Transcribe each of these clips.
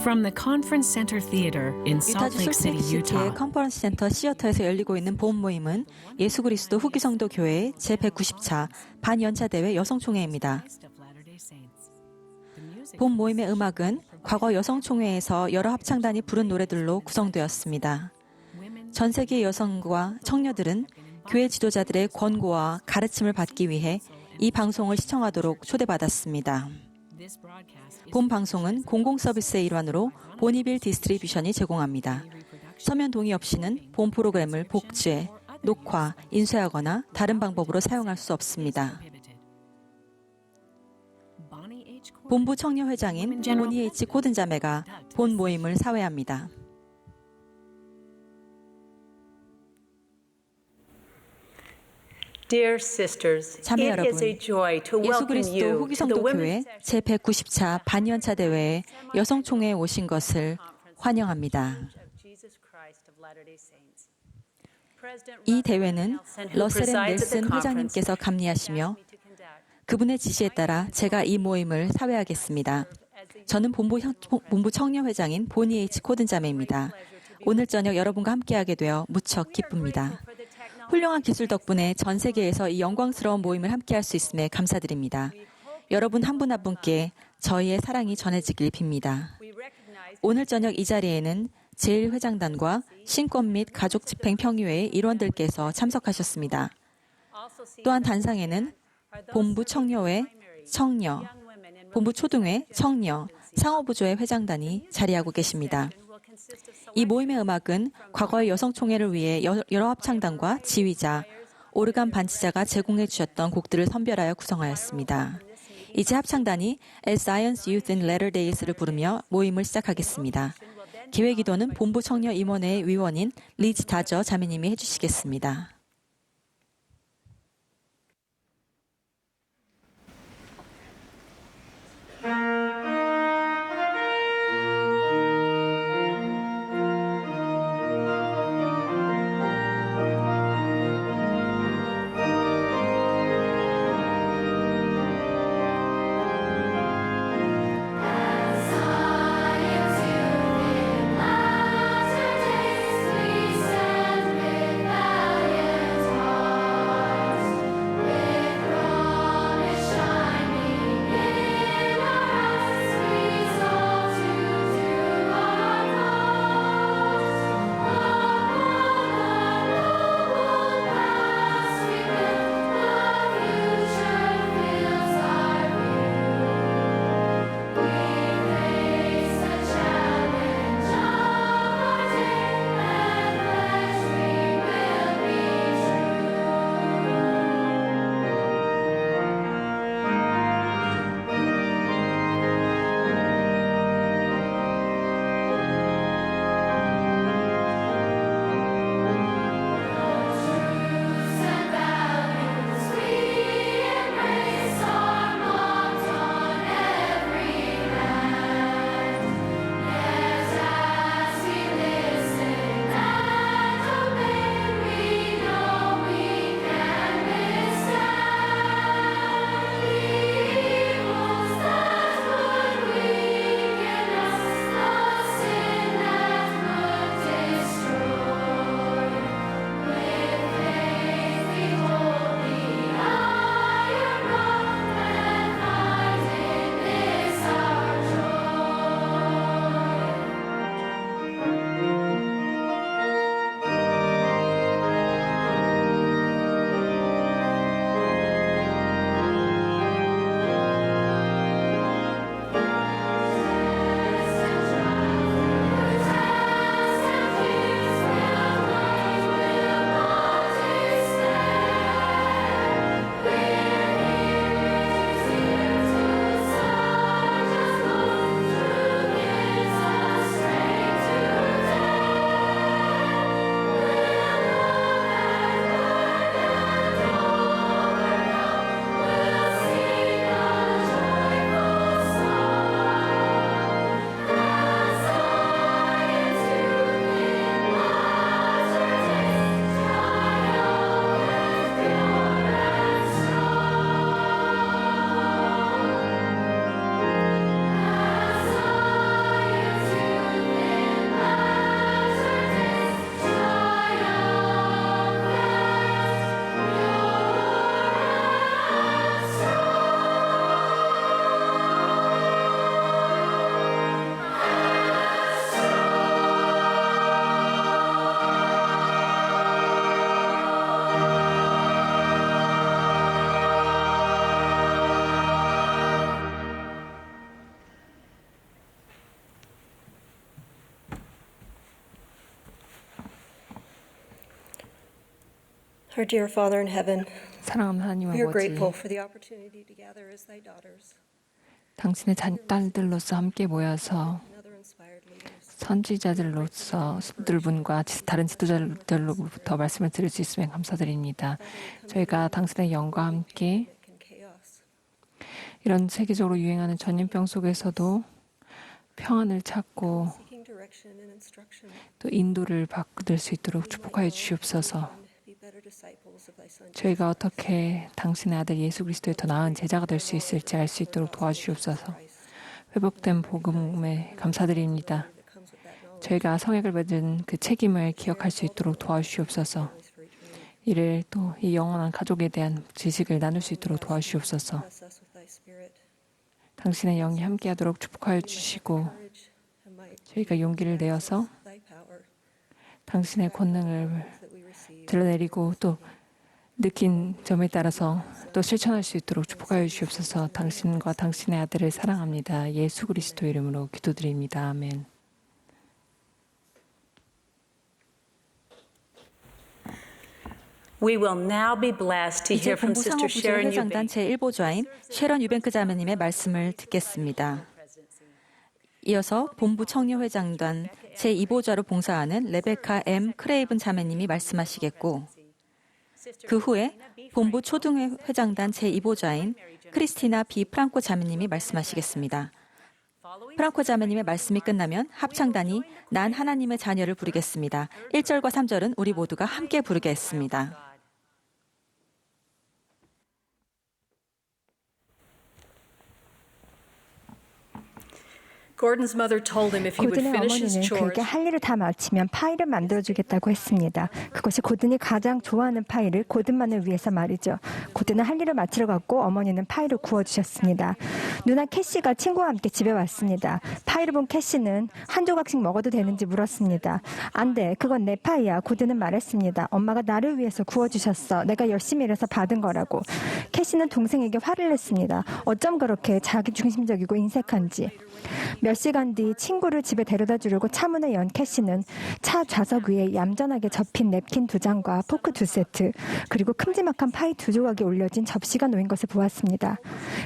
From the Conference Center Theater in Salt 유타주 Lake City, 솔트레이크시티의 Utah. 컨퍼런스 센터 시어터에서 열리고 있는 본 모임은 예수 그리스도 후기 성도 교회 제190차 반연차 대회 여성총회입니다. 본 모임의 음악은 과거 여성총회에서 여러 합창단이 부른 노래들로 구성되었습니다. 전 세계의 여성과 청녀들은 교회 지도자들의 권고와 가르침을 받기 위해 이 방송을 시청하도록 초대받았습니다. 본 방송은 공공 서비스의 일환으로 보니빌 디스트리뷰션이 제공합니다. 서면 동의 없이는 본 프로그램을 복제, 녹화, 인쇄하거나 다른 방법으로 사용할 수 없습니다. 본부 청년회장인 보니 H 코든 자매가 본 모임을 사회합니다. Dear sisters, 자매 it is 여러분, a joy to 예수 welcome 그리스도 you 후기 to the 성도 교회 Women's 제190차 반연차 대회에 여성총회에 오신 것을 환영합니다. 이 대회는 러셀 앤 넬슨 회장님께서 감리하시며 그분의 지시에 따라 제가 이 모임을 사회하겠습니다. 저는 본부 청년회장인 보니 H 코든 자매입니다. 오늘 저녁 여러분과 함께하게 되어 무척 기쁩니다. 훌륭한 기술 덕분에 전 세계에서 이 영광스러운 모임을 함께할 수 있음에 감사드립니다. 여러분 한 분 한 분께 저희의 사랑이 전해지길 빕니다. 오늘 저녁 이 자리에는 제1회장단과 신권 및 가족집행평의회의 일원들께서 참석하셨습니다. 또한 단상에는 본부 청녀회, 청녀, 본부 초등회, 청녀, 상호부조회 회장단이 자리하고 계십니다. 이 모임의 음악은 과거의 여성총회를 위해 여러 합창단과 지휘자, 오르간 반치자가 제공해 주셨던 곡들을 선별하여 구성하였습니다. 이제 합창단이 As Zion's Youth in Latter Days를 부르며 모임을 시작하겠습니다. 기획이도는 본부 청년 임원회의 위원인 리지 다저 자매님이 해주시겠습니다. Latter days we stand rebellion. Our dear Father in heaven, 사랑하는 하나님 we are 아버지, grateful for the opportunity to gather as thy daughters, 당신의 딸들로서 함께 모여서 and other inspired leaders. 선지자들로서 분과 다른 지도자들로부터 말씀을 들을 수 있으면 감사드립니다. 저희가 당신의 영과 함께 And chaos. 이런 세계적으로 유행하는 전염병 속에서도 평안을 찾고 Seeking direction and instruction. 또 인도를 받을 수 있도록 축복하여 주시옵소서. Be better disciples of thy Son. 저희가 어떻게 당신의 아들 예수 그리스도의 더 나은 제자가 될 수 있을지 알 수 있도록 도와주시옵소서. 회복된 복음에 감사드립니다. That comes with that knowledge. 저희가 성약을 받은 그 책임을 기억할 수 있도록 도와주시옵소서. 이를 또 이 영원한 가족에 대한 지식을 나눌 수 있도록 도와주시옵소서. Bless us with thy Spirit, 당신의 영이 함께하도록 축복하여 주시고 courage and might, 저희가 용기를 내어서 thy power 당신의 권능을 that we receive. 드러내리고 또 느낀 점에 따라서 또 실천할 수 있도록 축복하여 주시옵소서. 당신과 당신의 아들을 사랑합니다. 예수 그리스도 이름으로 기도드립니다. 아멘. We will now be blessed to 이제 hear from 본부 Sister 상호부조 Sharon 회장단 Eubank. 제1보좌인 쉐런 유뱅크 자매님의 말씀을 듣겠습니다. 이어서 본부 청년회장단 제2보좌로 봉사하는 레베카 M. 크레이븐 자매님이 말씀하시겠고 그 후에 본부 초등회장단 제2보좌인 크리스티나 B. 프랑코 자매님이 말씀하시겠습니다. 프랑코 자매님의 말씀이 끝나면 합창단이 난 하나님의 자녀를 부르겠습니다. 1절과 3절은 우리 모두가 함께 부르겠습니다. Gordon's mother told him if he would 고든의 finish his 어머니는 chores, 그에게 할 일을 다 마치면 파이를 만들어주겠다고 했습니다. 그것이 고든이 가장 좋아하는 파이를 고든만을 위해서 말이죠. 고든은 할 일을 마치러 갔고 어머니는 파이를 구워주셨습니다. 누나 캐시가 친구와 함께 집에 왔습니다. 파이를 본 캐시는 한 조각씩 먹어도 되는지 물었습니다. 안 돼, 그건 내 파이야. 고든은 말했습니다. 엄마가 나를 위해서 구워주셨어. 내가 열심히 일해서 받은 거라고. 캐시는 동생에게 화를 냈습니다. 어쩜 그렇게 자기중심적이고 인색한지. 몇 시간 뒤 친구를 집에 데려다 주려고 차 문을 연 캐시는 차 좌석 위에 얌전하게 접힌 냅킨 2장과 포크 2세트 그리고 큼지막한 파이 2조각이 올려진 접시가 놓인 것을 보았습니다.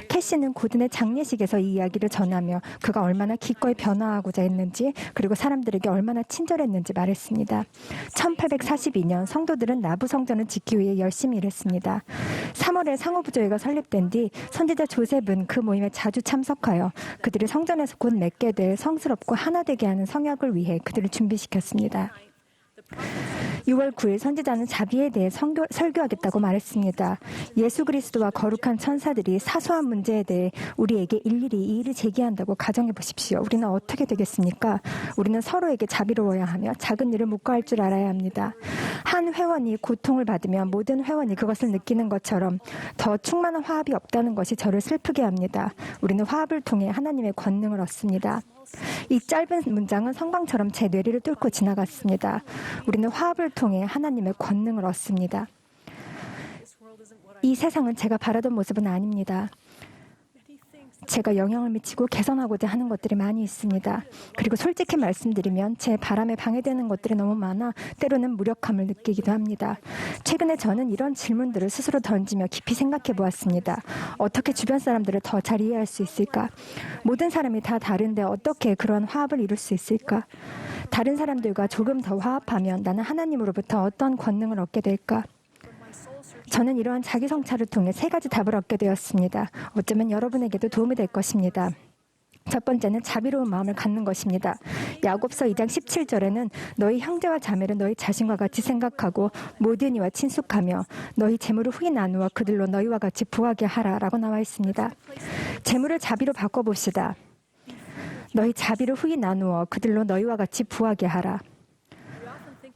캐시는 고든의 장례식에서 이 이야기를 전하며 그가 얼마나 기꺼이 변화하고자 했는지 그리고 사람들에게 얼마나 친절했는지 말했습니다. 1842년 성도들은 나부 성전을 짓기 위해 열심히 일했습니다. 3월에 상호부조회가 설립된 뒤 선지자 조셉은 그 모임에 자주 참석하여 그들이 성전에서 곧 맺게 될 성스럽고 하나 되게 하는 성약을 위해 그들을 준비시켰습니다. 6월 9일 선지자는 자비에 대해 설교하겠다고 말했습니다. 예수 그리스도와 거룩한 천사들이 사소한 문제에 대해 우리에게 일일이 이 일을 제기한다고 가정해 보십시오. 우리는 어떻게 되겠습니까? 우리는 서로에게 자비로워야 하며 작은 일을 묵과할 줄 알아야 합니다. 한 회원이 고통을 받으면 모든 회원이 그것을 느끼는 것처럼 더 충만한 화합이 없다는 것이 저를 슬프게 합니다. 우리는 화합을 통해 하나님의 권능을 얻습니다. 이 짧은 문장은 성광처럼 제 뇌리를 뚫고 지나갔습니다. 우리는 화합을 통해 하나님의 권능을 얻습니다. 이 세상은 제가 바라던 모습은 아닙니다. 제가 영향을 미치고 개선하고자 하는 것들이 많이 있습니다. 그리고 솔직히 말씀드리면 제 바람에 방해되는 것들이 너무 많아 때로는 무력함을 느끼기도 합니다. 최근에 저는 이런 질문들을 스스로 던지며 깊이 생각해 보았습니다. 어떻게 주변 사람들을 더 잘 이해할 수 있을까? 모든 사람이 다 다른데 어떻게 그런 화합을 이룰 수 있을까? 다른 사람들과 조금 더 화합하면 나는 하나님으로부터 어떤 권능을 얻게 될까? 저는 이러한 자기 성찰을 통해 3가지 답을 얻게 되었습니다. 어쩌면 여러분에게도 도움이 될 것입니다. 첫 번째는 자비로운 마음을 갖는 것입니다. 야고보서 2장 17절에는 너희 형제와 자매를 너희 자신과 같이 생각하고 모든 이와 친숙하며 너희 재물을 후히 나누어 그들로 너희와 같이 부하게 하라라고 나와 있습니다. 재물을 자비로 바꿔봅시다. 너희 자비를 후히 나누어 그들로 너희와 같이 부하게 하라.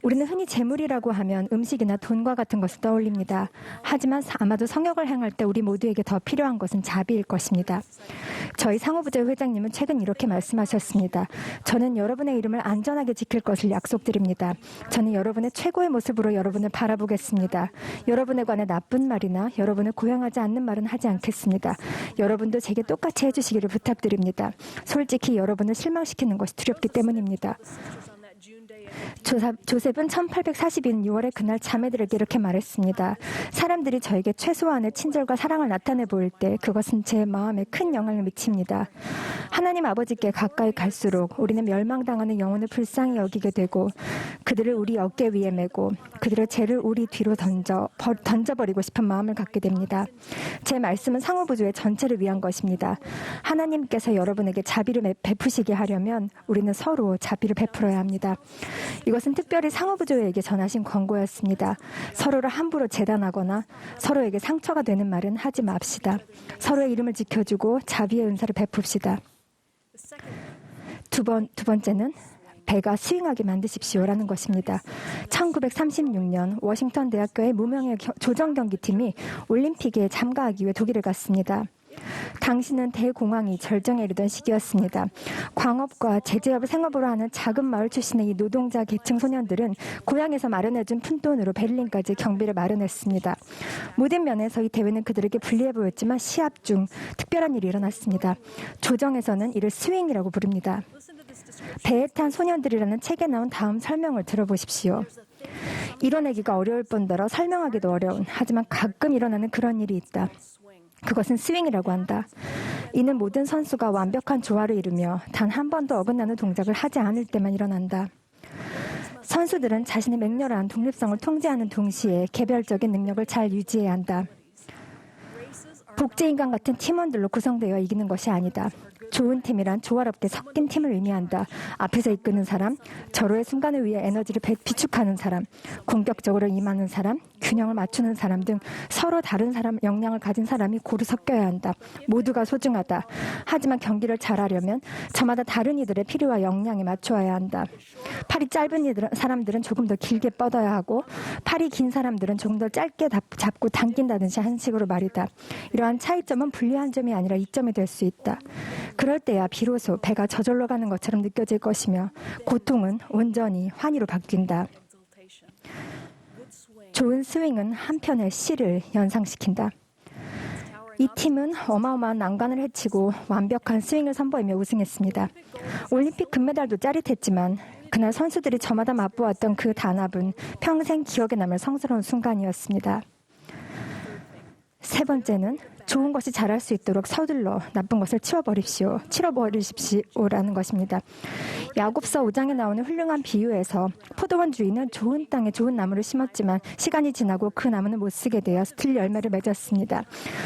우리는 흔히 재물이라고 하면 음식이나 돈과 같은 것을 떠올립니다. 하지만 아마도 성역을 행할 때 우리 모두에게 더 필요한 것은 자비일 것입니다. 저희 상호부조 회장님은 최근 이렇게 말씀하셨습니다. 저는 여러분의 이름을 안전하게 지킬 것을 약속드립니다. 저는 여러분의 최고의 모습으로 여러분을 바라보겠습니다. 여러분에 관해 나쁜 말이나 여러분을 고향하지 않는 말은 하지 않겠습니다. 여러분도 제게 똑같이 해주시기를 부탁드립니다. 솔직히 여러분을 실망시키는 것이 두렵기 때문입니다. 조셉은 1842년 6월에 그날 자매들에게 이렇게 말했습니다. 사람들이 저에게 최소한의 친절과 사랑을 나타내 보일 때 그것은 제 마음에 큰 영향을 미칩니다. 하나님 아버지께 가까이 갈수록 우리는 멸망당하는 영혼을 불쌍히 여기게 되고 그들을 우리 어깨 위에 메고 그들의 죄를 우리 뒤로 던져버리고 싶은 마음을 갖게 됩니다. 제 말씀은 상호부조의 전체를 위한 것입니다. 하나님께서 여러분에게 자비를 베푸시게 하려면 우리는 서로 자비를 베풀어야 합니다. 이것은 특별히 상호부조에게 전하신 권고였습니다. 서로를 함부로 재단하거나 서로에게 상처가 되는 말은 하지 맙시다. 서로의 이름을 지켜주고 자비의 은사를 베풉시다. 두 번째는 배가 스윙하게 만드십시오라는 것입니다. 1936년 워싱턴 대학교의 무명의 조정 경기팀이 올림픽에 참가하기 위해 독일에 갔습니다. 당시는 대공황이 절정에 이르던 시기였습니다. 광업과 제재업을 생업으로 하는 작은 마을 출신의 이 노동자 계층 소년들은 고향에서 마련해준 푼돈으로 베를린까지 경비를 마련했습니다. 모든 면에서 이 대회는 그들에게 불리해 보였지만 시합 중 특별한 일이 일어났습니다. 조정에서는 이를 스윙이라고 부릅니다. 배에 탄 소년들이라는 책에 나온 다음 설명을 들어보십시오. 이뤄내기가 어려울 뿐더러 설명하기도 어려운, 하지만 가끔 일어나는 그런 일이 있다. 그것은 스윙이라고 한다. 이는 모든 선수가 완벽한 조화를 이루며 단 한 번도 어긋나는 동작을 하지 않을 때만 일어난다. 선수들은 자신의 맹렬한 독립성을 통제하는 동시에 개별적인 능력을 잘 유지해야 한다. 복제인간 같은 팀원들로 구성되어 이기는 것이 아니다. 좋은 팀이란 조화롭게 섞인 팀을 의미한다. 앞에서 이끄는 사람, 절호의 순간을 위해 에너지를 비축하는 사람, 공격적으로 임하는 사람, 균형을 맞추는 사람 등 서로 다른 사람 역량을 가진 사람이 고루 섞여야 한다. 모두가 소중하다. 하지만 경기를 잘하려면 저마다 다른 이들의 필요와 역량에 맞추어야 한다. 팔이 짧은 사람들은 조금 더 길게 뻗어야 하고 팔이 긴 사람들은 조금 더 짧게 잡고 당긴다든지 하는 식으로 말이다. 이러한 차이점은 불리한 점이 아니라 이점이 될 수 있다. 그럴 때야 비로소 배가 저절로 가는 것처럼 느껴질 것이며 고통은 온전히 환희로 바뀐다. 좋은 스윙은 한편의 시를 연상시킨다. 이 팀은 어마어마한 난관을 헤치고 완벽한 스윙을 선보이며 우승했습니다. 올림픽 금메달도 짜릿했지만 그날 선수들이 저마다 맛보았던 그 단합은 평생 기억에 남을 성스러운 순간이었습니다. 세 번째는 좋은 것이 자랄 수 있도록 서둘러 나쁜 것을 치워버리십시오라는 것입니다. 야곱서 5장에 나오는 훌륭한 비유에서 포도원 주인은 좋은 땅에 좋은 나무를 심었지만 시간이 지나고 그 나무는 못 쓰게 되어 스틸 열매를 맺었습니다.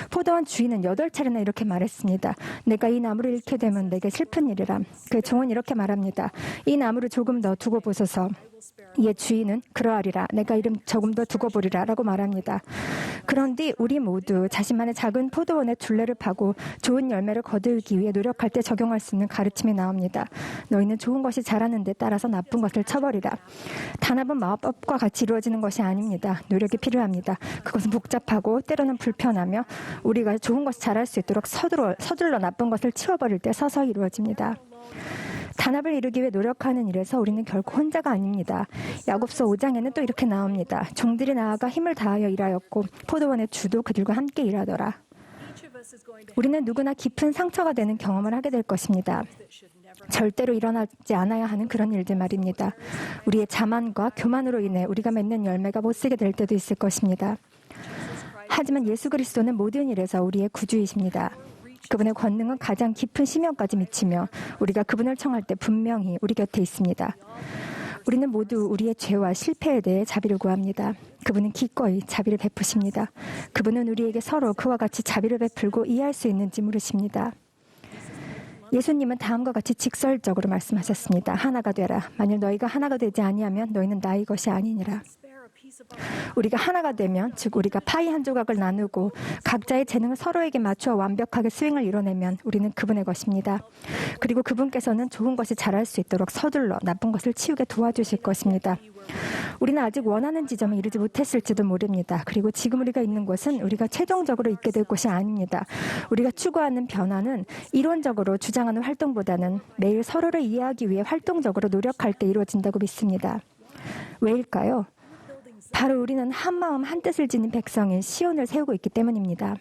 포도원 주인은 8차례나 이렇게 말했습니다. 내가 이 나무를 잃게 되면 내게 슬픈 일이라. 그 종은 이렇게 말합니다. 이 나무를 조금 더 두고 보소서. 이에 주인은 그러하리라. 내가 이름 조금 더 두고 보리라 라고 말합니다. 그런 뒤 우리 모두 자신만의 작은 포도원의 둘레를 파고 좋은 열매를 거두기 위해 노력할 때 적용할 수 있는 가르침이 나옵니다. 너희는 좋은 것이 자라는 데 따라서 나쁜 것을 쳐버리라. 단합은 마법과 같이 이루어지는 것이 아닙니다. 노력이 필요합니다. 그것은 복잡하고 때로는 불편하며 우리가 좋은 것이 자랄 수 있도록 서둘러 나쁜 것을 치워버릴 때 서서히 이루어집니다. 단합을 이루기 위해 노력하는 일에서 우리는 결코 혼자가 아닙니다. 야곱서 5장에는 또 이렇게 나옵니다. 종들이 나아가 힘을 다하여 일하였고 포도원의 주도 그들과 함께 일하더라. 우리는 누구나 깊은 상처가 되는 경험을 하게 될 것입니다. 절대로 일어나지 않아야 하는 그런 일들 말입니다. 우리의 자만과 교만으로 인해 우리가 맺는 열매가 못 쓰게 될 때도 있을 것입니다. 하지만 예수 그리스도는 모든 일에서 우리의 구주이십니다. 그분의 권능은 가장 깊은 심령까지 미치며 우리가 그분을 청할 때 분명히 우리 곁에 있습니다. 우리는 모두 우리의 죄와 실패에 대해 자비를 구합니다. 그분은 기꺼이 자비를 베푸십니다. 그분은 우리에게 서로 그와 같이 자비를 베풀고 이해할 수 있는지 물으십니다. 예수님은 다음과 같이 직설적으로 말씀하셨습니다. 하나가 되라. 만일 너희가 하나가 되지 아니하면 너희는 나의 것이 아니니라. 우리가 하나가 되면, 즉 우리가 파이 한 조각을 나누고 각자의 재능을 서로에게 맞추어 완벽하게 스윙을 이뤄내면 우리는 그분의 것입니다. 그리고 그분께서는 좋은 것이 자랄 수 있도록 서둘러 나쁜 것을 치우게 도와주실 것입니다. 우리는 아직 원하는 지점에 이르지 못했을지도 모릅니다. 그리고 지금 우리가 있는 곳은 우리가 최종적으로 있게 될 곳이 아닙니다. 우리가 추구하는 변화는 이론적으로 주장하는 활동보다는 매일 서로를 이해하기 위해 활동적으로 노력할 때 이루어진다고 믿습니다. 왜일까요? 바로 우리는 한 마음 한 뜻을 지닌 백성인 시온을 세우고 있기 때문입니다.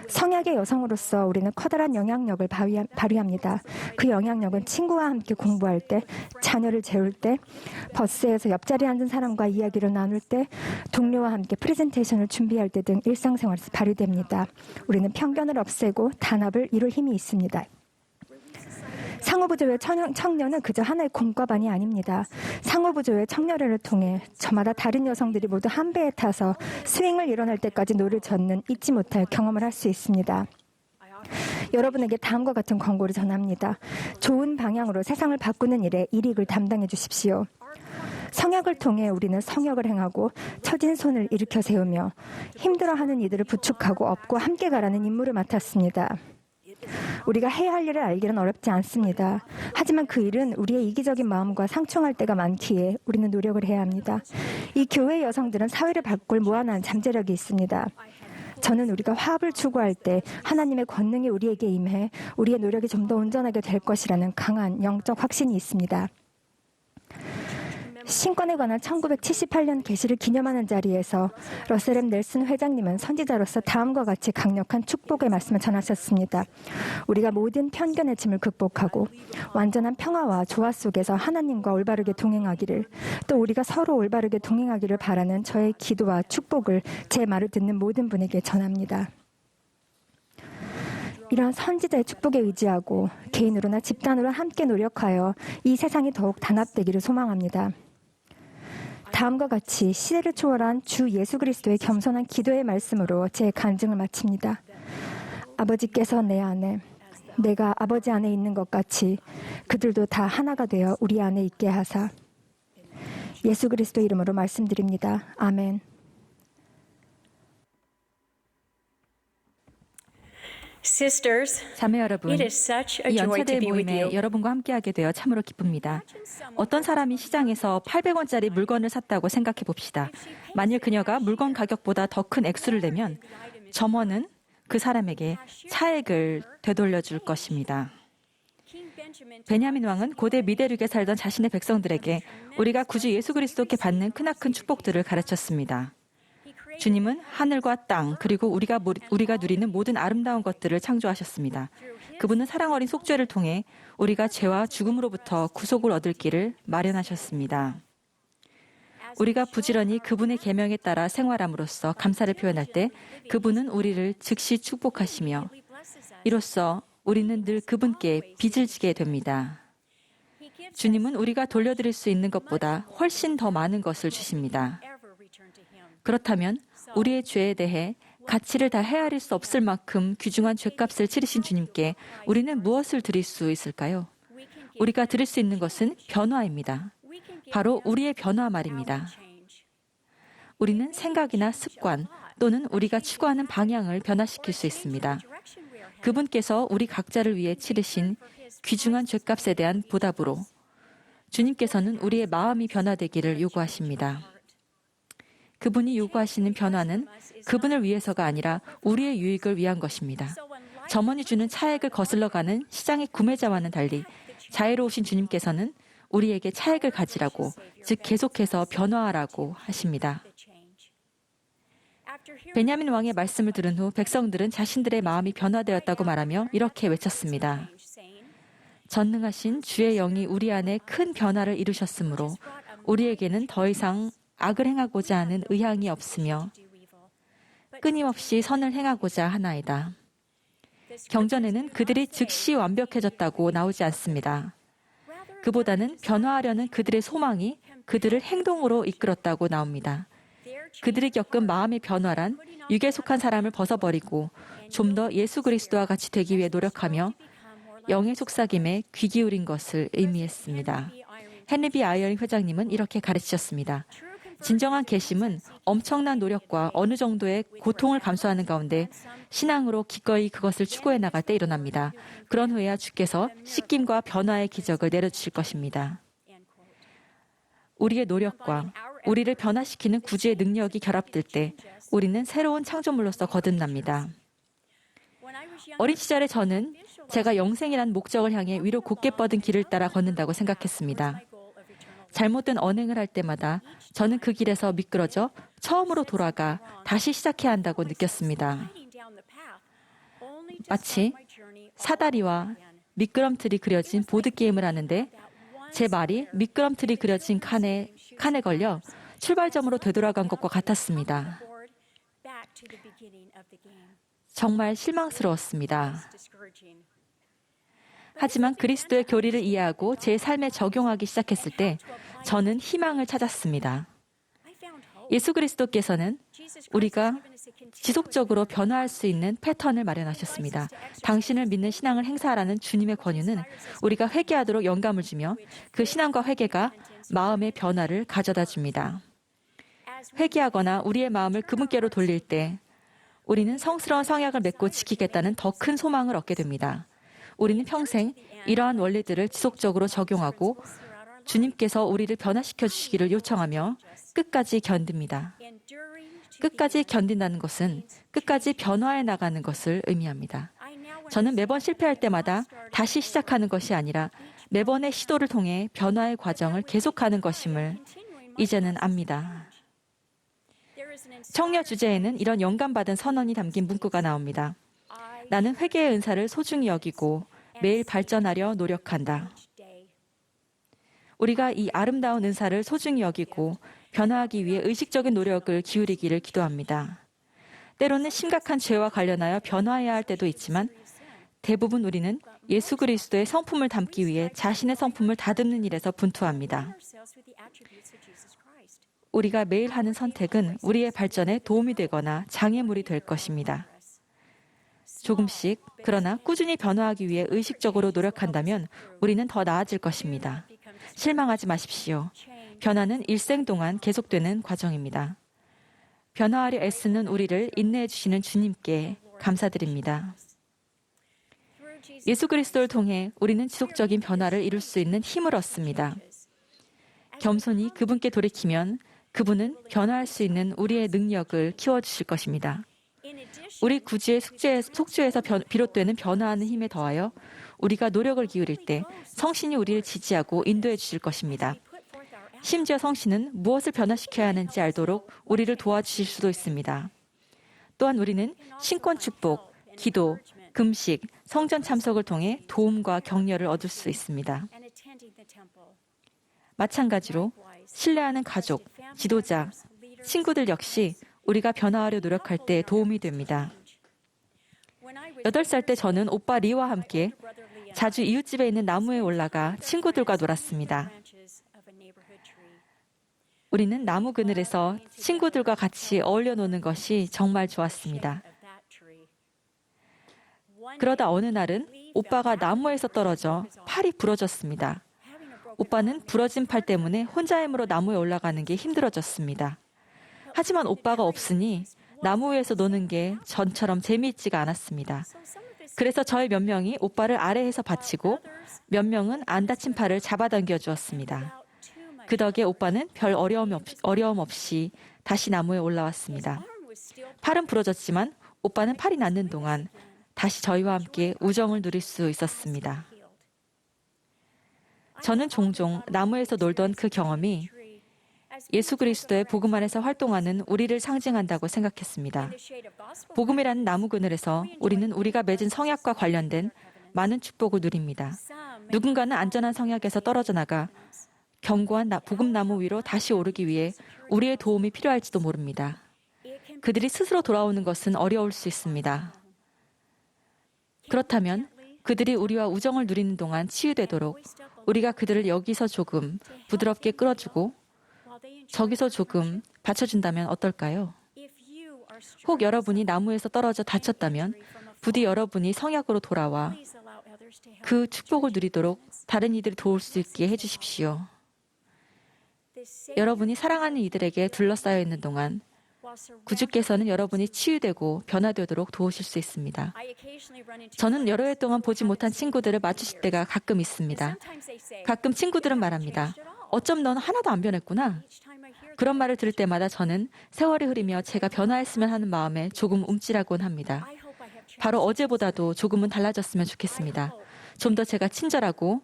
성약의 여성으로서 우리는 커다란 영향력을 발휘합니다. 그 영향력은 친구와 함께 공부할 때, 자녀를 재울 때, 버스에서 옆자리에 앉은 사람과 이야기를 나눌 때, 동료와 함께 프레젠테이션을 준비할 때 등 일상생활에서 발휘됩니다. 우리는 편견을 없애고 단합을 이룰 힘이 있습니다. 상호부조의 청년은 그저 하나의 공과반이 아닙니다. 상호부조의 청년회를 통해 저마다 다른 여성들이 모두 한 배에 타서 스윙을 일어날 때까지 노를 젓는 잊지 못할 경험을 할 수 있습니다. 여러분에게 다음과 같은 권고를 전합니다. 좋은 방향으로 세상을 바꾸는 일에 일익을 담당해 주십시오. 성약을 통해 우리는 성역을 행하고 처진 손을 일으켜 세우며 힘들어하는 이들을 부축하고 업고 함께 가라는 임무를 맡았습니다. 우리가 해야 할 일을 알기는 어렵지 않습니다. 하지만 그 일은 우리의 이기적인 마음과 상충할 때가 많기에 우리는 노력을 해야 합니다. 이 교회 여성들은 사회를 바꿀 무한한 잠재력이 있습니다. 저는 우리가 화합을 추구할 때 하나님의 권능이 우리에게 임해 우리의 노력이 좀 더 온전하게 될 것이라는 강한 영적 확신이 있습니다. 신권에 관한 1978년 계시를 기념하는 자리에서 러셀 M. 넬슨 회장님은 선지자로서 다음과 같이 강력한 축복의 말씀을 전하셨습니다. 우리가 모든 편견의 짐을 극복하고 완전한 평화와 조화 속에서 하나님과 올바르게 동행하기를, 또 우리가 서로 올바르게 동행하기를 바라는 저의 기도와 축복을 제 말을 듣는 모든 분에게 전합니다. 이러한 선지자의 축복에 의지하고 개인으로나 집단으로 함께 노력하여 이 세상이 더욱 단합되기를 소망합니다. 다음과 같이 시대를 초월한 주 예수 그리스도의 겸손한 기도의 말씀으로 제 간증을 마칩니다. 아버지께서 내 안에, 내가 아버지 안에 있는 것 같이 그들도 다 하나가 되어 우리 안에 있게 하사. 예수 그리스도 이름으로 말씀드립니다. 아멘. Sisters, 자매 여러분, it is such a 이 joy to 연차대 be with 모임에 you. 여러분과 함께하게 되어 참으로 기쁩니다. 어떤 사람이 시장에서 800원짜리 물건을 샀다고 생각해 봅시다. 만일 그녀가 물건 가격보다 더 큰 액수를 내면 점원은 그 사람에게 차액을 되돌려 줄 것입니다. 베냐민 왕은 고대 미대륙에 살던 자신의 백성들에게 우리가 구주 예수 그리스도께 받는 크나큰 축복들을 가르쳤습니다. 주님은 하늘과 땅 그리고 우리가 누리는 모든 아름다운 것들을 창조하셨습니다. 그분은 사랑 어린 속죄를 통해 우리가 죄와 죽음으로부터 구속을 얻을 길을 마련하셨습니다. 우리가 부지런히 그분의 계명에 따라 생활함으로써 감사를 표현할 때 그분은 우리를 즉시 축복하시며 이로써 우리는 늘 그분께 빚을 지게 됩니다. 주님은 우리가 돌려드릴 수 있는 것보다 훨씬 더 많은 것을 주십니다. 그렇다면 우리의 죄에 대해 가치를 다 헤아릴 수 없을 만큼 귀중한 죄값을 치르신 주님께 우리는 무엇을 드릴 수 있을까요? 우리가 드릴 수 있는 것은 변화입니다. 바로 우리의 변화 말입니다. 우리는 생각이나 습관 또는 우리가 추구하는 방향을 변화시킬 수 있습니다. 그분께서 우리 각자를 위해 치르신 귀중한 죄값에 대한 보답으로 주님께서는 우리의 마음이 변화되기를 요구하십니다. 그분이 요구하시는 변화는 그분을 위해서가 아니라 우리의 유익을 위한 것입니다. 점원이 주는 차액을 거슬러 가는 시장의 구매자와는 달리 자애로우신 주님께서는 우리에게 차액을 가지라고, 즉 계속해서 변화하라고 하십니다. 베냐민 왕의 말씀을 들은 후 백성들은 자신들의 마음이 변화되었다고 말하며 이렇게 외쳤습니다. 전능하신 주의 영이 우리 안에 큰 변화를 이루셨으므로 우리에게는 더 이상 악을 행하고자 하는 의향이 없으며 끊임없이 선을 행하고자 하나이다. 경전에는 그들이 즉시 완벽해졌다고 나오지 않습니다. 그보다는 변화하려는 그들의 소망이 그들을 행동으로 이끌었다고 나옵니다. 그들이 겪은 마음의 변화란 육에 속한 사람을 벗어버리고 좀 더 예수 그리스도와 같이 되기 위해 노력하며 영의 속삭임에 귀 기울인 것을 의미했습니다. 헨리 B. 아이어링 회장님은 이렇게 가르치셨습니다. 진정한 계심은 엄청난 노력과 어느 정도의 고통을 감수하는 가운데 신앙으로 기꺼이 그것을 추구해 나갈 때 일어납니다. 그런 후에야 주께서 씻김과 변화의 기적을 내려주실 것입니다. 우리의 노력과 우리를 변화시키는 구주의 능력이 결합될 때 우리는 새로운 창조물로서 거듭납니다. 어린 시절에 저는 제가 영생이라는 목적을 향해 위로 곧게 뻗은 길을 따라 걷는다고 생각했습니다. 잘못된 언행을 할 때마다 저는 그 길에서 미끄러져 처음으로 돌아가 다시 시작해야 한다고 느꼈습니다. 마치 사다리와 미끄럼틀이 그려진 보드게임을 하는데 제 말이 미끄럼틀이 그려진 칸에 걸려 출발점으로 되돌아간 것과 같았습니다. 정말 실망스러웠습니다. 하지만 그리스도의 교리를 이해하고 제 삶에 적용하기 시작했을 때 저는 희망을 찾았습니다. 예수 그리스도께서는 우리가 지속적으로 변화할 수 있는 패턴을 마련하셨습니다. 당신을 믿는 신앙을 행사하라는 주님의 권유는 우리가 회개하도록 영감을 주며 그 신앙과 회개가 마음의 변화를 가져다 줍니다. 회개하거나 우리의 마음을 그분께로 돌릴 때 우리는 성스러운 성약을 맺고 지키겠다는 더 큰 소망을 얻게 됩니다. 우리는 평생 이러한 원리들을 지속적으로 적용하고 주님께서 우리를 변화시켜 주시기를 요청하며 끝까지 견딥니다. 끝까지 견딘다는 것은 끝까지 변화해 나가는 것을 의미합니다. 저는 매번 실패할 때마다 다시 시작하는 것이 아니라 매번의 시도를 통해 변화의 과정을 계속하는 것임을 이제는 압니다. 청려 주제에는 이런 영감받은 선언이 담긴 문구가 나옵니다. 나는 회개의 은사를 소중히 여기고 매일 발전하려 노력한다. 우리가 이 아름다운 은사를 소중히 여기고 변화하기 위해 의식적인 노력을 기울이기를 기도합니다. 때로는 심각한 죄와 관련하여 변화해야 할 때도 있지만 대부분 우리는 예수 그리스도의 성품을 담기 위해 자신의 성품을 다듬는 일에서 분투합니다. 우리가 매일 하는 선택은 우리의 발전에 도움이 되거나 장애물이 될 것입니다. 조금씩 그러나 꾸준히 변화하기 위해 의식적으로 노력한다면 우리는 더 나아질 것입니다. 실망하지 마십시오. 변화는 일생 동안 계속되는 과정입니다. 변화하려 애쓰는 우리를 인내해 주시는 주님께 감사드립니다. 예수 그리스도를 통해 우리는 지속적인 변화를 이룰 수 있는 힘을 얻습니다. 겸손히 그분께 돌이키면 그분은 변화할 수 있는 우리의 능력을 키워주실 것입니다. 우리 구주의 속죄에서 비롯되는 변화하는 힘에 더하여 우리가 노력을 기울일 때 성신이 우리를 지지하고 인도해 주실 것입니다. 심지어 성신은 무엇을 변화시켜야 하는지 알도록 우리를 도와주실 수도 있습니다. 또한 우리는 신권 축복, 기도, 금식, 성전 참석을 통해 도움과 격려를 얻을 수 있습니다. 마찬가지로 신뢰하는 가족, 지도자, 친구들 역시 우리가 변화하려 노력할 때 도움이 됩니다. 8살 때 저는 오빠 리와 함께 자주 이웃집에 있는 나무에 올라가 친구들과 놀았습니다. 우리는 나무 그늘에서 친구들과 같이 어울려 노는 것이 정말 좋았습니다. 그러다 어느 날은 오빠가 나무에서 떨어져 팔이 부러졌습니다. 오빠는 부러진 팔 때문에 혼자 힘으로 나무에 올라가는 게 힘들어졌습니다. 하지만 오빠가 없으니 나무 위에서 노는 게 전처럼 재미있지가 않았습니다. 그래서 저희 몇 명이 오빠를 아래에서 받치고 몇 명은 안 다친 팔을 잡아당겨 주었습니다. 그 덕에 오빠는 별 어려움 없이 다시 나무에 올라왔습니다. 팔은 부러졌지만 오빠는 팔이 낫는 동안 다시 저희와 함께 우정을 누릴 수 있었습니다. 저는 종종 나무에서 놀던 그 경험이 예수 그리스도의 복음 안에서 활동하는 우리를 상징한다고 생각했습니다. 복음이라는 나무 그늘에서 우리는 우리가 맺은 성약과 관련된 많은 축복을 누립니다. 누군가는 안전한 성약에서 떨어져 나가 견고한 복음나무 위로 다시 오르기 위해 우리의 도움이 필요할지도 모릅니다. 그들이 스스로 돌아오는 것은 어려울 수 있습니다. 그렇다면 그들이 우리와 우정을 누리는 동안 치유되도록 우리가 그들을 여기서 조금 부드럽게 끌어주고 저기서 조금 받쳐준다면 어떨까요? 혹 여러분이 나무에서 떨어져 다쳤다면 부디 여러분이 성약으로 돌아와 그 축복을 누리도록 다른 이들을 도울 수 있게 해주십시오. 여러분이 사랑하는 이들에게 둘러싸여 있는 동안 구주께서는 여러분이 치유되고 변화되도록 도우실 수 있습니다. 저는 여러 해 동안 보지 못한 친구들을 마주칠 때가 가끔 있습니다. 가끔 친구들은 말합니다. 어쩜 넌 하나도 안 변했구나. 그런 말을 들을 때마다 저는 세월이 흐르며 제가 변화했으면 하는 마음에 조금 움찔하곤 합니다. 바로 어제보다도 조금은 달라졌으면 좋겠습니다. 좀 더 제가 친절하고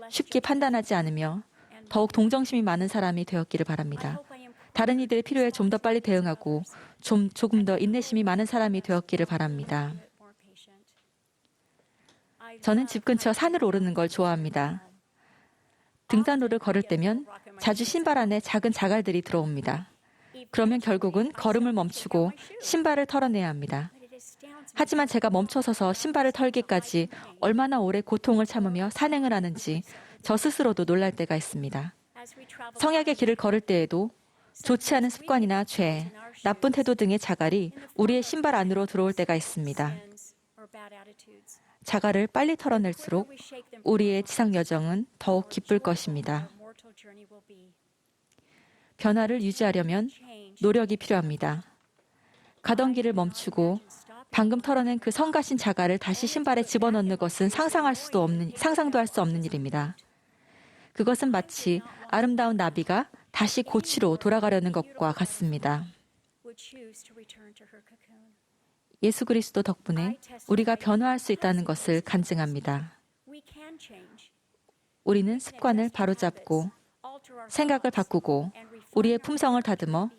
쉽게 판단하지 않으며 더욱 동정심이 많은 사람이 되었기를 바랍니다. 다른 이들의 필요에 좀 더 빨리 대응하고 조금 더 인내심이 많은 사람이 되었기를 바랍니다. 저는 집 근처 산을 오르는 걸 좋아합니다. 등산로를 걸을 때면 자주 신발 안에 작은 자갈들이 들어옵니다. 그러면 결국은 걸음을 멈추고 신발을 털어내야 합니다. 하지만 제가 멈춰서서 신발을 털기까지 얼마나 오래 고통을 참으며 산행을 하는지 저 스스로도 놀랄 때가 있습니다. 성약의 길을 걸을 때에도 좋지 않은 습관이나 죄, 나쁜 태도 등의 자갈이 우리의 신발 안으로 들어올 때가 있습니다. 자갈을 빨리 털어낼수록 우리의 지상 여정은 더욱 기쁠 것입니다. 변화를 유지하려면 노력이 필요합니다. 가던 길을 멈추고 방금 털어낸 그 성가신 자갈을 다시 신발에 집어넣는 것은 상상도 할 수 없는 일입니다. 그것은 마치 아름다운 나비가 다시 고치로 돌아가려는 것과 같습니다. 예수 그리스도 덕분에 우리가 변화할 수 있다는 것을 간증합니다. 우리는 습관을 바로잡고 생각을 바꾸고 우리의 품성을 다듬어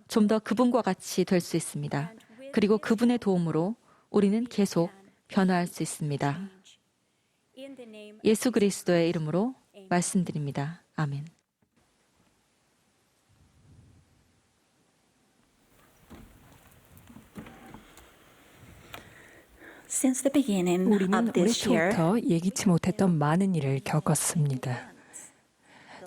좀 더 그분과 같이 될 수 있습니다. 그리고 그분의 도움으로 우리는 계속 변화할 수 있습니다. 예수 그리스도의 이름으로 말씀드립니다. 아멘. Since the beginning 우리는 of 올해 this year, 초부터 예기치 못했던 많은 일을 겪었습니다.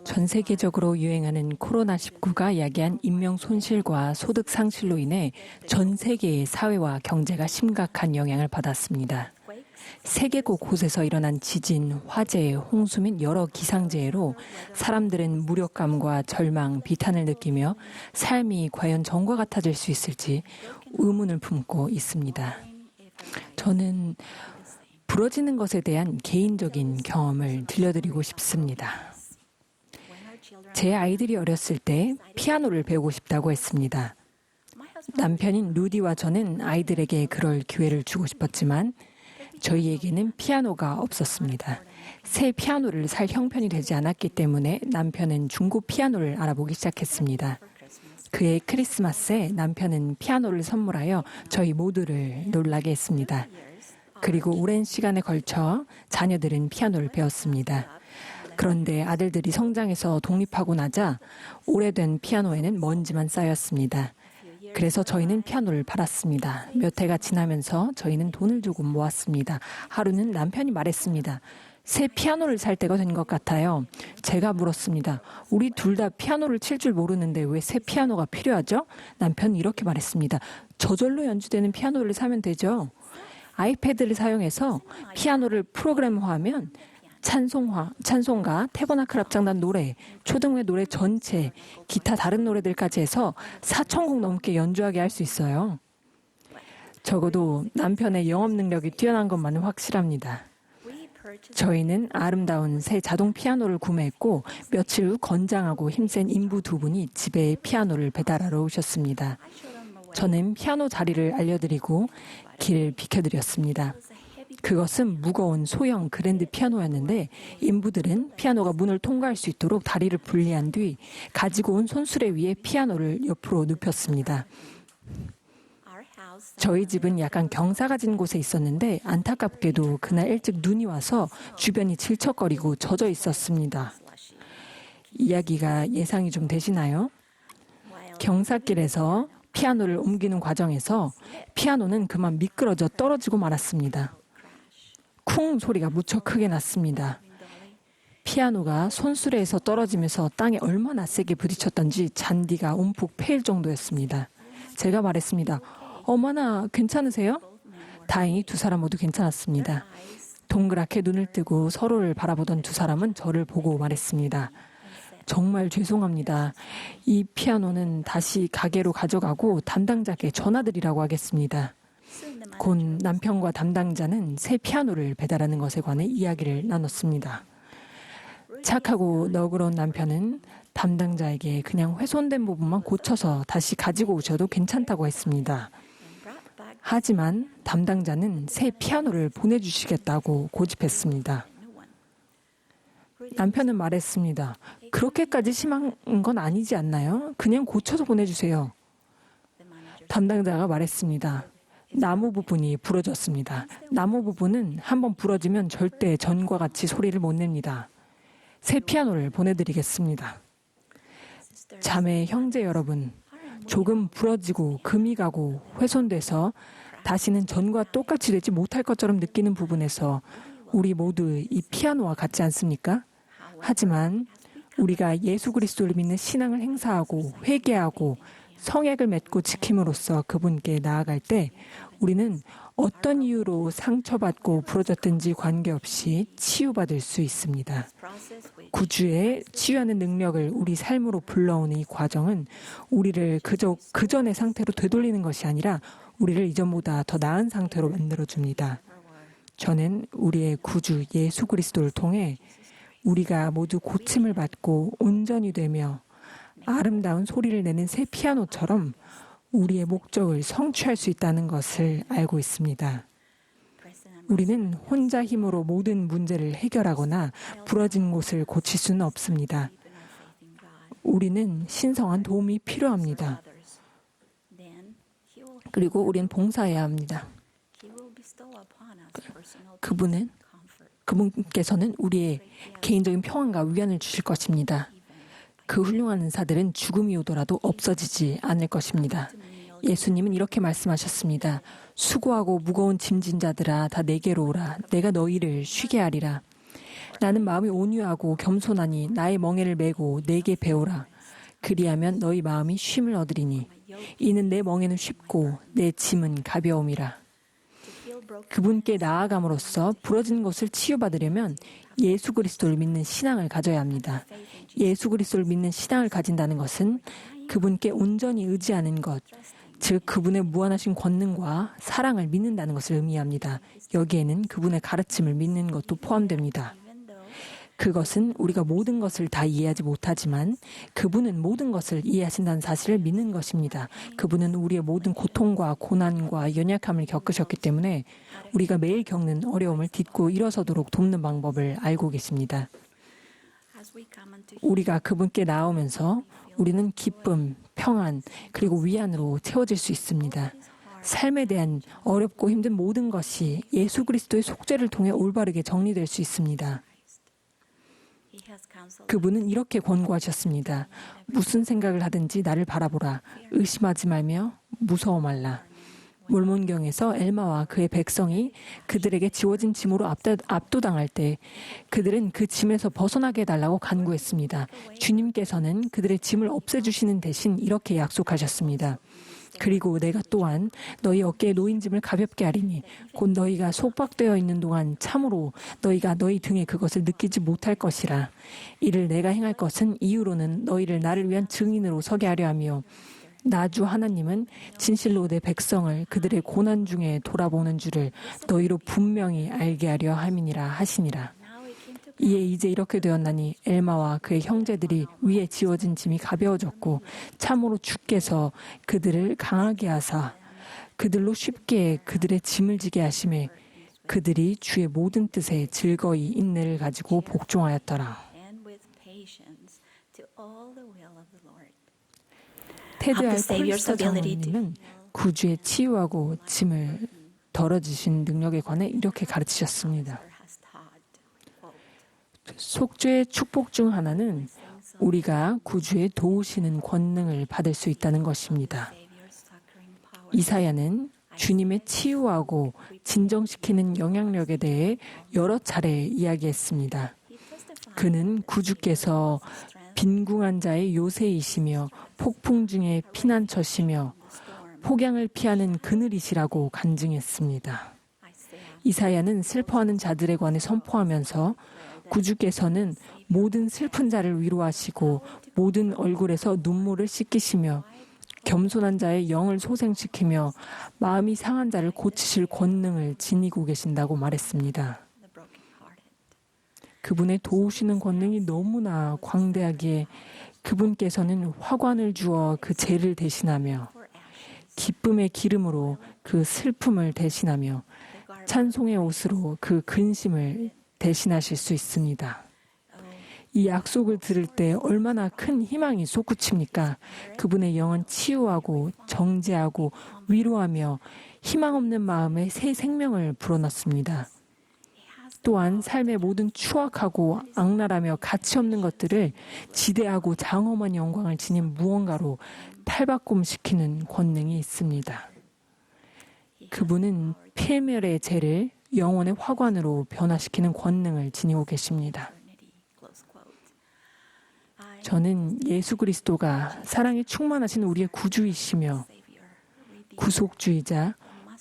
전 세계적으로 유행하는 코로나19가 야기한 인명 손실과 소득 상실로 인해 전 세계의 사회와 경제가 심각한 영향을 받았습니다. 세계 곳곳에서 일어난 지진, 화재, 홍수 및 여러 기상재해로 사람들은 무력감과 절망, 비탄을 느끼며 삶이 과연 전과 같아질 수 있을지 의문을 품고 있습니다. 저는 부러지는 것에 대한 개인적인 경험을 들려드리고 싶습니다. 제 아이들이 어렸을 때 피아노를 배우고 싶다고 했습니다. 남편인 루디와 저는 아이들에게 그럴 기회를 주고 싶었지만 저희에게는 피아노가 없었습니다. 새 피아노를 살 형편이 되지 않았기 때문에 남편은 중고 피아노를 알아보기 시작했습니다. 그해 크리스마스에 남편은 피아노를 선물하여 저희 모두를 놀라게 했습니다. 그리고 오랜 시간에 걸쳐 자녀들은 피아노를 배웠습니다. 그런데 아들들이 성장해서 독립하고 나자 오래된 피아노에는 먼지만 쌓였습니다. 그래서 저희는 피아노를 팔았습니다. 몇 해가 지나면서 저희는 돈을 조금 모았습니다. 하루는 남편이 말했습니다. 새 피아노를 살 때가 된 것 같아요. 제가 물었습니다. 우리 둘 다 피아노를 칠 줄 모르는데 왜 새 피아노가 필요하죠? 남편은 이렇게 말했습니다. 저절로 연주되는 피아노를 사면 되죠. 아이패드를 사용해서 피아노를 프로그램화하면 찬송가, 태버나클 합창단 노래, 초등회 노래 전체, 기타 다른 노래들까지 해서 4,000곡 넘게 연주하게 할 수 있어요. 적어도 남편의 영업 능력이 뛰어난 것만은 확실합니다. 저희는 아름다운 새 자동 피아노를 구매했고 며칠 후 건장하고 힘센 인부 두 분이 집에 피아노를 배달하러 오셨습니다. 저는 피아노 자리를 알려드리고 길을 비켜드렸습니다. 그것은 무거운 소형 그랜드 피아노였는데 인부들은 피아노가 문을 통과할 수 있도록 다리를 분리한 뒤 가지고 온 손수레 위에 피아노를 옆으로 눕혔습니다. 저희 집은 약간 경사가 진 곳에 있었는데 안타깝게도 그날 일찍 눈이 와서 주변이 질척거리고 젖어 있었습니다. 이야기가 예상이 좀 되시나요? 경사길에서 피아노를 옮기는 과정에서 피아노는 그만 미끄러져 떨어지고 말았습니다. 쿵 소리가 무척 크게 났습니다. 피아노가 손수레에서 떨어지면서 땅에 얼마나 세게 부딪혔던지 잔디가 움푹 패일 정도였습니다. 제가 말했습니다. 어머나 괜찮으세요? 다행히 두 사람 모두 괜찮았습니다. 동그랗게 눈을 뜨고 서로를 바라보던 두 사람은 저를 보고 말했습니다. 정말 죄송합니다. 이 피아노는 다시 가게로 가져가고 담당자께 전화드리라고 하겠습니다. 곧 남편과 담당자는 새 피아노를 배달하는 것에 관해 이야기를 나눴습니다. 착하고 너그러운 남편은 담당자에게 그냥 훼손된 부분만 고쳐서 다시 가지고 오셔도 괜찮다고 했습니다. 하지만 담당자는 새 피아노를 보내주시겠다고 고집했습니다. 남편은 말했습니다. 그렇게까지 심한 건 아니지 않나요? 그냥 고쳐서 보내주세요. 담당자가 말했습니다. 나무 부분이 부러졌습니다. 나무 부분은 한번 부러지면 절대 전과 같이 소리를 못 냅니다. 새 피아노를 보내드리겠습니다. 자매 형제 여러분, 조금 부러지고 금이 가고 훼손돼서 다시는 전과 똑같이 되지 못할 것처럼 느끼는 부분에서 우리 모두 이 피아노와 같지 않습니까? 하지만 우리가 예수 그리스도를 믿는 신앙을 행사하고 회개하고 성약을 맺고 지킴으로써 그분께 나아갈 때 우리는 어떤 이유로 상처받고 부러졌든지 관계없이 치유받을 수 있습니다. 구주의 치유하는 능력을 우리 삶으로 불러오는 이 과정은 우리를 그저 그전의 상태로 되돌리는 것이 아니라 우리를 이전보다 더 나은 상태로 만들어줍니다. 저는 우리의 구주 예수 그리스도를 통해 우리가 모두 고침을 받고 온전히 되며 아름다운 소리를 내는 새 피아노처럼 우리의 목적을 성취할 수 있다는 것을 알고 있습니다. 우리는 혼자 힘으로 모든 문제를 해결하거나 부러진 곳을 고칠 수는 없습니다. 우리는 신성한 도움이 필요합니다. 그리고 우리는 봉사해야 합니다. 그분께서는 우리의 개인적인 평안과 위안을 주실 것입니다. 그 훌륭한 은사들은 죽음이 오더라도 없어지지 않을 것입니다. 예수님은 이렇게 말씀하셨습니다. 수고하고 무거운 짐진 자들아 다 내게로 오라. 내가 너희를 쉬게 하리라. 나는 마음이 온유하고 겸손하니 나의 멍에를 메고 내게 배우라. 그리하면 너희 마음이 쉼을 얻으리니 이는 내 멍에는 쉽고 내 짐은 가벼움이라. 그분께 나아감으로써 부러진 것을 치유받으려면 예수 그리스도를 믿는 신앙을 가져야 합니다. 예수 그리스도를 믿는 신앙을 가진다는 것은 그분께 온전히 의지하는 것, 즉 그분의 무한하신 권능과 사랑을 믿는다는 것을 의미합니다. 여기에는 그분의 가르침을 믿는 것도 포함됩니다. 그것은 우리가 모든 것을 다 이해하지 못하지만 그분은 모든 것을 이해하신다는 사실을 믿는 것입니다. 그분은 우리의 모든 고통과 고난과 연약함을 겪으셨기 때문에 우리가 매일 겪는 어려움을 딛고 일어서도록 돕는 방법을 알고 계십니다. 우리가 그분께 나오면서 우리는 기쁨, 평안, 그리고 위안으로 채워질 수 있습니다. 삶에 대한 어렵고 힘든 모든 것이 예수 그리스도의 속죄를 통해 올바르게 정리될 수 있습니다. 그분은 이렇게 권고하셨습니다. 무슨 생각을 하든지 나를 바라보라. 의심하지 말며 무서워 말라. 몰몬경에서 엘마와 그의 백성이 그들에게 지워진 짐으로 압도당할 때 그들은 그 짐에서 벗어나게 해달라고 간구했습니다. 주님께서는 그들의 짐을 없애주시는 대신 이렇게 약속하셨습니다. 그리고 내가 또한 너희 어깨에 놓인 짐을 가볍게 하리니 곧 너희가 속박되어 있는 동안 참으로 너희가 너희 등에 그것을 느끼지 못할 것이라. 이를 내가 행할 것은 이유로는 너희를 나를 위한 증인으로 서게 하려 하며 나 주 하나님은 진실로 내 백성을 그들의 고난 중에 돌아보는 줄을 너희로 분명히 알게 하려 함이니라 하시니라. 이에 이제 이렇게 되었나니 엘마와 그의 형제들이 위에 지워진 짐이 가벼워졌고 참으로 주께서 그들을 강하게 하사 그들로 쉽게 그들의 짐을 지게 하심에 그들이 주의 모든 뜻에 즐거이 인내를 가지고 복종하였더라. 테드 알 콜스터 장로님은 구주의 치유하고 짐을 덜어주신 능력에 관해 이렇게 가르치셨습니다. 속죄의 축복 중 하나는 우리가 구주의 도우시는 권능을 받을 수 있다는 것입니다. 이사야는 주님의 치유하고 진정시키는 영향력에 대해 여러 차례 이야기했습니다. 그는 구주께서 빈궁한 자의 요새이시며 폭풍 중에 피난처시며 폭양을 피하는 그늘이시라고 간증했습니다. 이사야는 슬퍼하는 자들에 관해 선포하면서 구주께서는 모든 슬픈 자를 위로하시고 모든 얼굴에서 눈물을 씻기시며 겸손한 자의 영을 소생시키며 마음이 상한 자를 고치실 권능을 지니고 계신다고 말했습니다. 그분의 도우시는 권능이 너무나 광대하기에 그분께서는 화관을 주어 그 죄를 대신하며 기쁨의 기름으로 그 슬픔을 대신하며 찬송의 옷으로 그 근심을 대신하실 수 있습니다. 이 약속을 들을 때 얼마나 큰 희망이 솟구칩니까? 그분의 영은 치유하고 정죄하고 위로하며 희망 없는 마음에 새 생명을 불어넣습니다. 또한 삶의 모든 추악하고 악랄하며 가치 없는 것들을 지대하고 장엄한 영광을 지닌 무언가로 탈바꿈시키는 권능이 있습니다. 그분은 필멸의 죄를 영혼의 화관으로 변화시키는 권능을 지니고 계십니다. 저는 예수 그리스도가 사랑이 충만하신 우리의 구주이시며 구속주의자,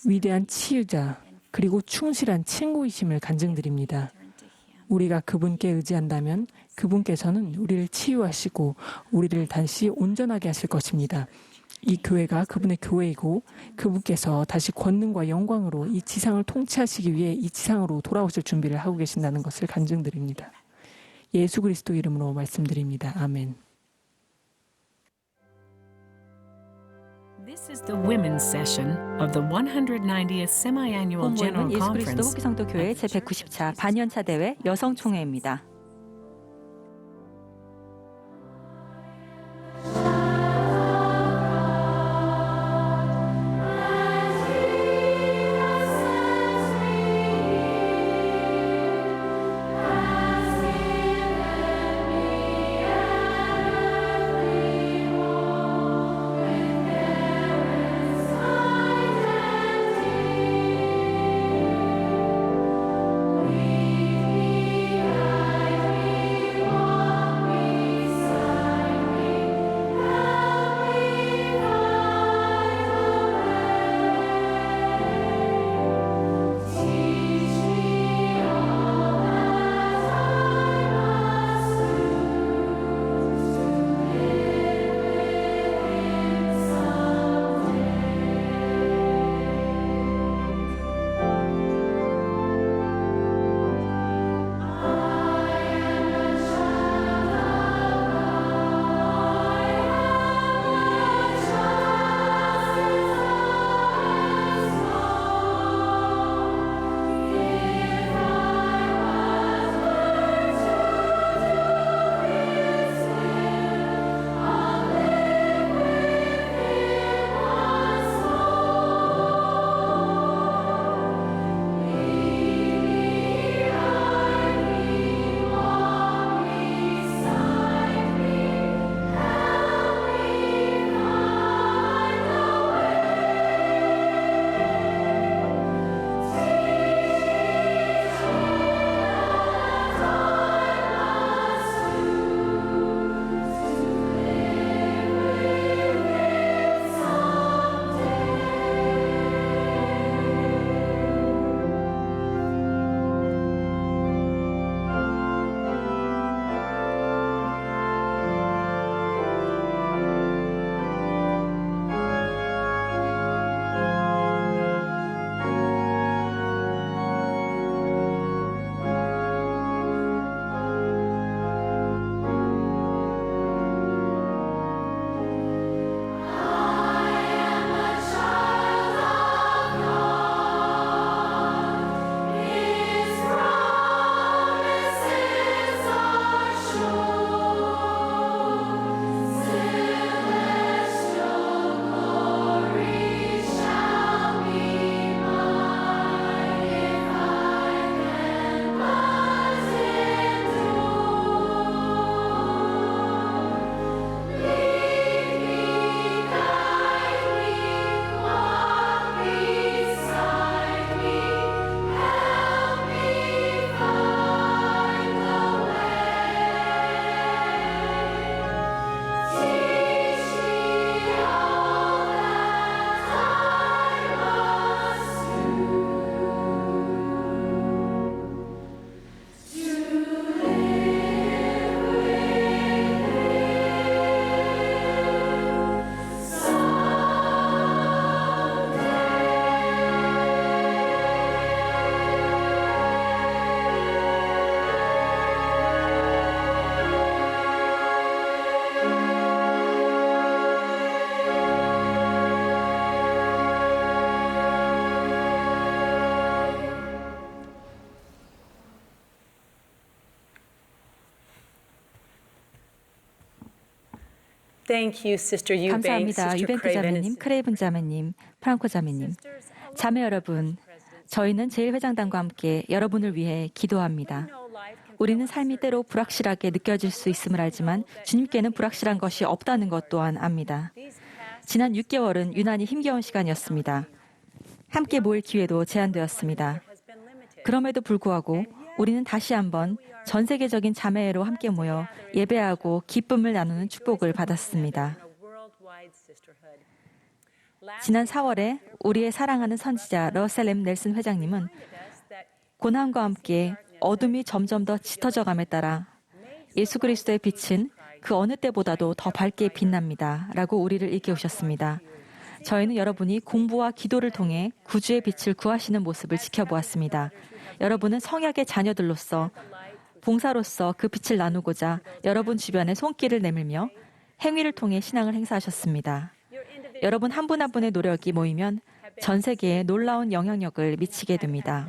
위대한 치유자, 그리고 충실한 친구이심을 간증드립니다. 우리가 그분께 의지한다면 그분께서는 우리를 치유하시고 우리를 다시 온전하게 하실 것입니다. 이 교회가 그분의 교회이고 그분께서 다시 권능과 영광으로 이 지상을 통치하시기 위해 이 지상으로 돌아오실 준비를 하고 계신다는 것을 간증드립니다. 예수 그리스도 이름으로 말씀드립니다. 아멘. This is the women's session of the 190th semi-annual General 본모임은 예수 그리스도 Conference. 후기 성도 교회 제190차 반년차 대회 여성총회입니다. Thank you, Sister Eubank, 감사합니다. Sister 유뱅크 Craven, 자매님, 크레이븐 자매님, 프랑코 자매님. 자매 여러분, 저희는 제1회장단과 함께 여러분을 위해 기도합니다. 우리는 삶이 때로 불확실하게 느껴질 수 있음을 알지만 주님께는 불확실한 것이 없다는 것 또한 압니다. 지난 6개월은 유난히 힘겨운 시간이었습니다. 함께 모일 기회도 제한되었습니다. 그럼에도 불구하고 우리는 다시 한번 전 세계적인 자매회로 함께 모여 예배하고 기쁨을 나누는 축복을 받았습니다. 지난 4월에 우리의 사랑하는 선지자 러셀 M. 넬슨 회장님은 고난과 함께 어둠이 점점 더 짙어져 감에 따라 예수 그리스도의 빛은 그 어느 때보다도 더 밝게 빛납니다. 라고 우리를 일깨우셨습니다. 저희는 여러분이 공부와 기도를 통해 구주의 빛을 구하시는 모습을 지켜보았습니다. 여러분은 성약의 자녀들로서 봉사로서 그 빛을 나누고자 여러분 주변에 손길을 내밀며 행위를 통해 신앙을 행사하셨습니다. 여러분 한 분 한 분의 노력이 모이면 전 세계에 놀라운 영향력을 미치게 됩니다.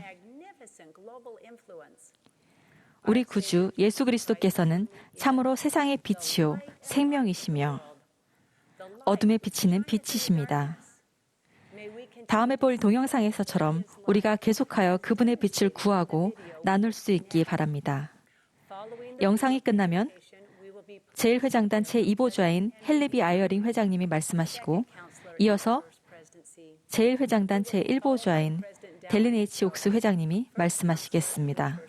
우리 구주 예수 그리스도께서는 참으로 세상의 빛이요 생명이시며 어둠에 비치는 빛이십니다. 다음에 볼 동영상에서처럼 우리가 계속하여 그분의 빛을 구하고 나눌 수 있기 바랍니다. 영상이 끝나면 제1회장단 제2보좌인 헬리비 아이어링 회장님이 말씀하시고 이어서 제1회장단 제1보좌인 델린 H. 옥스 회장님이 말씀하시겠습니다.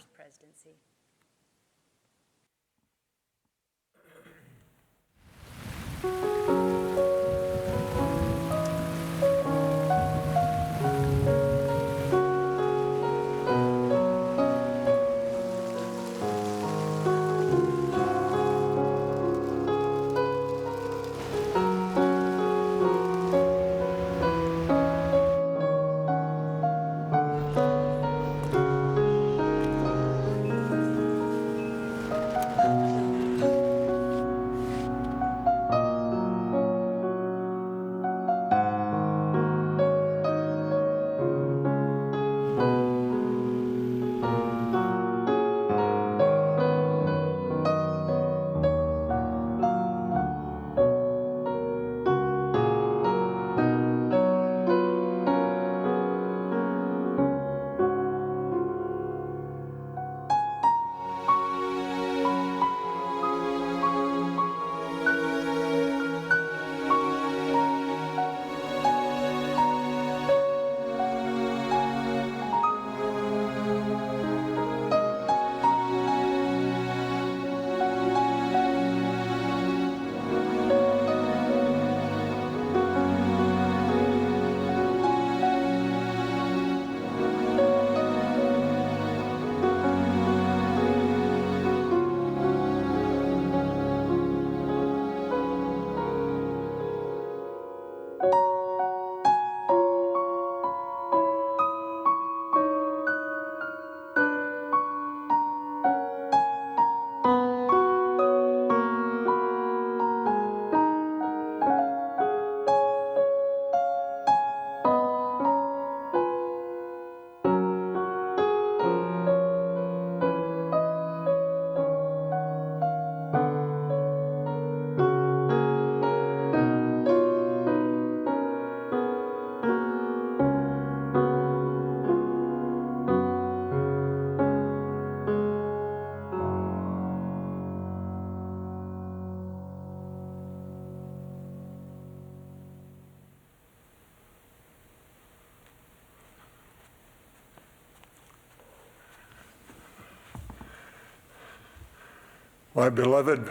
My beloved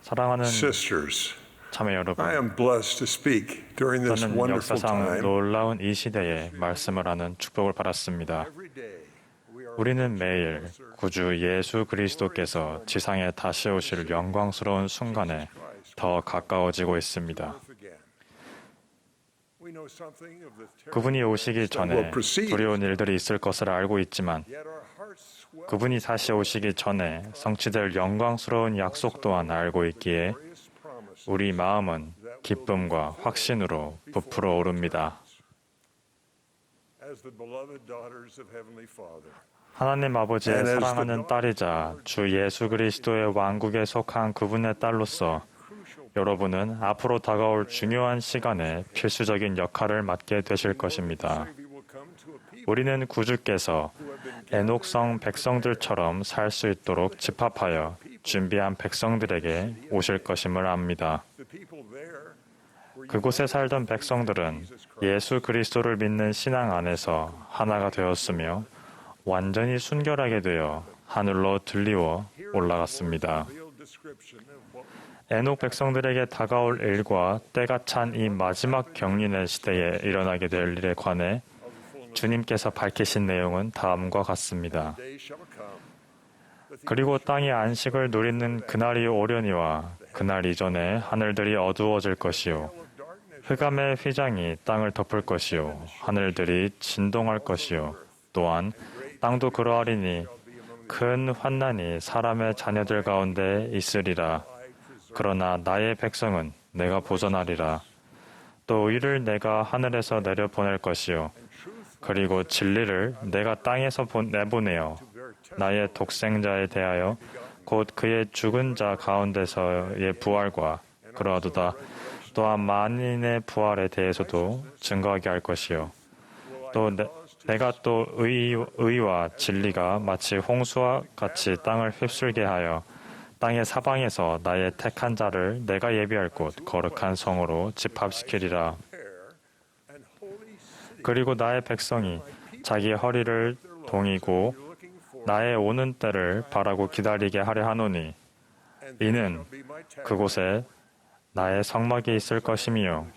사랑하는 sisters, 자매 여러분, I am blessed to speak during this 저는 wonderful 역사상 time. 놀라운 이 시대에 말씀을 하는 축복을 받았습니다. 우리는 매일 구주 예수 그리스도께서 지상에 다시 오실 영광스러운 순간에 더 가까워지고 있습니다. 그분이 오시기 전에 두려운 일들이 있을 것을 알고 있지만 그분이 다시 오시기 전에 성취될 영광스러운 약속 또한 알고 있기에 우리 마음은 기쁨과 확신으로 부풀어 오릅니다. 하나님 아버지의 사랑하는 딸이자 주 예수 그리스도의 왕국에 속한 그분의 딸로서 여러분은 앞으로 다가올 중요한 시간에 필수적인 역할을 맡게 되실 것입니다. 우리는 구주께서 에녹성 백성들처럼 살 수 있도록 집합하여 준비한 백성들에게 오실 것임을 압니다. 그곳에 살던 백성들은 예수 그리스도를 믿는 신앙 안에서 하나가 되었으며 완전히 순결하게 되어 하늘로 들리워 올라갔습니다. 에녹 백성들에게 다가올 일과 때가 찬 이 마지막 경륜의 시대에 일어나게 될 일에 관해 주님께서 밝히신 내용은 다음과 같습니다. 그리고 땅이 안식을 누리는 그날이 오려니와 그날 이전에 하늘들이 어두워질 것이요 흑암의 휘장이 땅을 덮을 것이요 하늘들이 진동할 것이요 또한 땅도 그러하리니 큰 환난이 사람의 자녀들 가운데 있으리라. 그러나 나의 백성은 내가 보전하리라. 또 의를 내가 하늘에서 내려 보낼 것이요 그리고 진리를 내가 땅에서 내보내어 나의 독생자에 대하여 곧 그의 죽은 자 가운데서의 부활과 그러하도다 또한 만인의 부활에 대해서도 증거하게 할 것이요 또 내가 또 의와 진리가 마치 홍수와 같이 땅을 휩쓸게 하여 땅의 사방에서 나의 택한 자를 내가 예비할 곳 거룩한 성으로 집합시키리라. 그리고 나의 백성이 자기 허리를 동이고 나의 오는 때를 바라고 기다리게 하려 하노니 이는 그곳에 나의 성막이 있을 것이며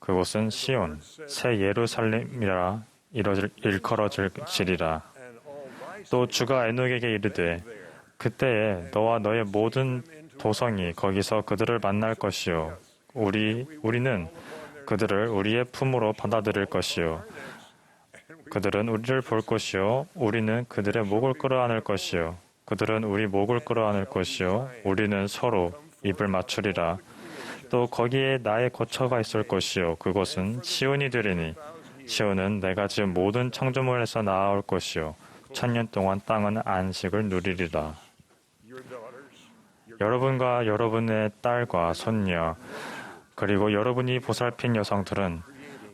그곳은 시온 새 예루살렘이라 일컬어질지리라. 또 주가 에녹에게 이르되 그때에 너와 너의 모든 도성이 거기서 그들을 만날 것이요 우리는 그들을 우리의 품으로 받아들일 것이요 그들은 우리를 볼 것이요 우리는 그들의 목을 끌어안을 것이요 그들은 우리 목을 끌어안을 것이요 우리는 서로 입을 맞추리라. 또 거기에 나의 거처가 있을 것이요 그곳은 시온이 되리니 시온은 내가 지은 모든 창조물에서 나아올 것이요 천년 동안 땅은 안식을 누리리라. 여러분과 여러분의 딸과 손녀 그리고 여러분이 보살핀 여성들은